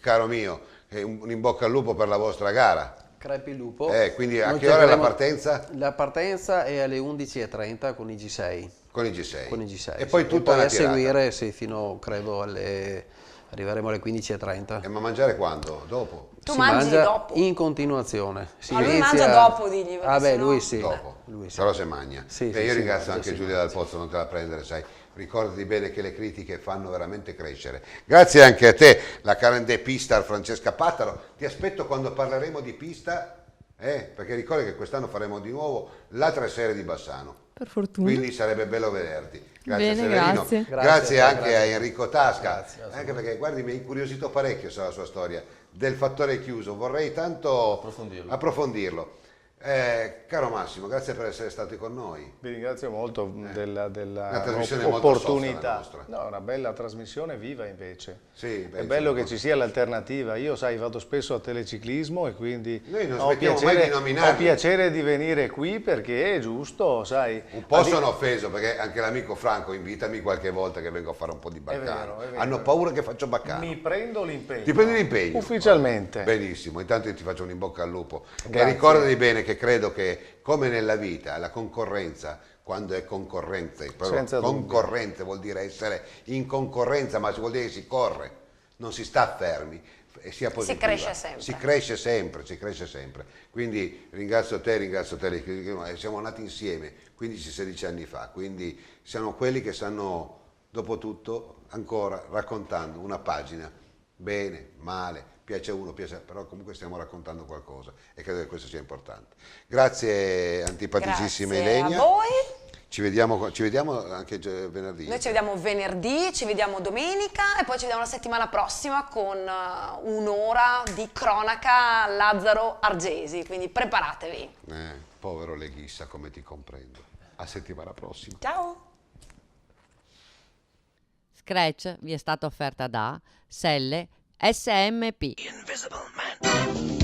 [SPEAKER 3] caro mio, un in bocca al lupo per la vostra gara.
[SPEAKER 11] Crepi il lupo.
[SPEAKER 3] Quindi a che ora è la partenza?
[SPEAKER 11] La partenza è alle 11:30 con i G6.
[SPEAKER 3] Con i G6.
[SPEAKER 11] Con i G6.
[SPEAKER 3] E poi tutta la
[SPEAKER 11] a
[SPEAKER 3] tirata.
[SPEAKER 11] seguire, sì, fino credo arriveremo alle 15:30.
[SPEAKER 3] E ma mangiare quando? Dopo?
[SPEAKER 4] Tu
[SPEAKER 11] si
[SPEAKER 4] mangi
[SPEAKER 11] mangia
[SPEAKER 4] dopo?
[SPEAKER 11] in continuazione.
[SPEAKER 4] Ma lui mangia dopo, digli.
[SPEAKER 11] Ah beh,
[SPEAKER 4] sennò...
[SPEAKER 11] lui sì.
[SPEAKER 3] Dopo.
[SPEAKER 11] Lui sì.
[SPEAKER 3] Però se magna.
[SPEAKER 11] Sì,
[SPEAKER 3] io ringrazio
[SPEAKER 11] mangia,
[SPEAKER 3] anche
[SPEAKER 11] sì,
[SPEAKER 3] Giulia Dal Pozzo, non te la prendere, sai. Ricordati bene che le critiche fanno veramente crescere. Grazie anche a te, la Carende Pistar Francesca Pattaro. Ti aspetto quando parleremo di pista, perché ricorda che quest'anno faremo di nuovo la 3 serie di Bassano.
[SPEAKER 6] Per fortuna.
[SPEAKER 3] Quindi sarebbe bello vederti. Grazie
[SPEAKER 6] Bene,
[SPEAKER 3] Severino.
[SPEAKER 6] grazie.
[SPEAKER 3] Grazie anche
[SPEAKER 11] grazie.
[SPEAKER 3] a Enrico Tasca.
[SPEAKER 11] Grazie,
[SPEAKER 3] Anche perché guardi, mi ha incuriosito parecchio sulla sua storia del fattore chiuso. Vorrei tanto approfondirlo. Caro Massimo, grazie per essere stati con noi.
[SPEAKER 5] Vi ringrazio molto della
[SPEAKER 3] trasmissione molto
[SPEAKER 5] opportunità.
[SPEAKER 3] soft, la nostra.
[SPEAKER 5] No, una bella trasmissione viva invece.
[SPEAKER 3] Sì,
[SPEAKER 5] è bello che ci sia l'alternativa. Io, sai, vado spesso a teleciclismo e quindi
[SPEAKER 3] Noi non
[SPEAKER 5] ho
[SPEAKER 3] smettiamo mai di nominarli.
[SPEAKER 5] ho piacere di venire qui perché è giusto, sai.
[SPEAKER 3] Un po' sono offeso perché anche l'amico Franco invitami qualche volta che vengo a fare un po' di baccano.
[SPEAKER 5] È vero.
[SPEAKER 3] Hanno paura che faccio baccano.
[SPEAKER 5] Mi prendo l'impegno.
[SPEAKER 3] Ti prendi l'impegno?
[SPEAKER 5] Ufficialmente.
[SPEAKER 3] Benissimo, intanto io ti faccio un in bocca al lupo. E
[SPEAKER 5] Grazie.
[SPEAKER 3] ricordati bene che credo che, come nella vita, la concorrenza, quando è concorrenza,
[SPEAKER 5] Senza
[SPEAKER 3] concorrente vuol dire essere in concorrenza, ma si vuol dire che si corre, non si sta fermi e sia positiva. Si cresce sempre. Quindi ringrazio te, siamo nati insieme 15-16 anni fa, quindi siamo quelli che stanno, dopo tutto, ancora raccontando una pagina, bene, male, piace a uno, però comunque stiamo raccontando qualcosa e credo che questo sia importante. Grazie antipaticissima Ilenia.
[SPEAKER 4] A voi.
[SPEAKER 3] Ci vediamo anche venerdì.
[SPEAKER 4] Noi ci vediamo venerdì, ci vediamo domenica e poi ci vediamo la settimana prossima con un'ora di cronaca Lazzaro Argesi, quindi preparatevi.
[SPEAKER 3] Povero leghista, come ti comprendo. A settimana prossima.
[SPEAKER 4] Ciao.
[SPEAKER 1] Scratch vi è stata offerta da Selle SMP.
[SPEAKER 8] Invisible Man.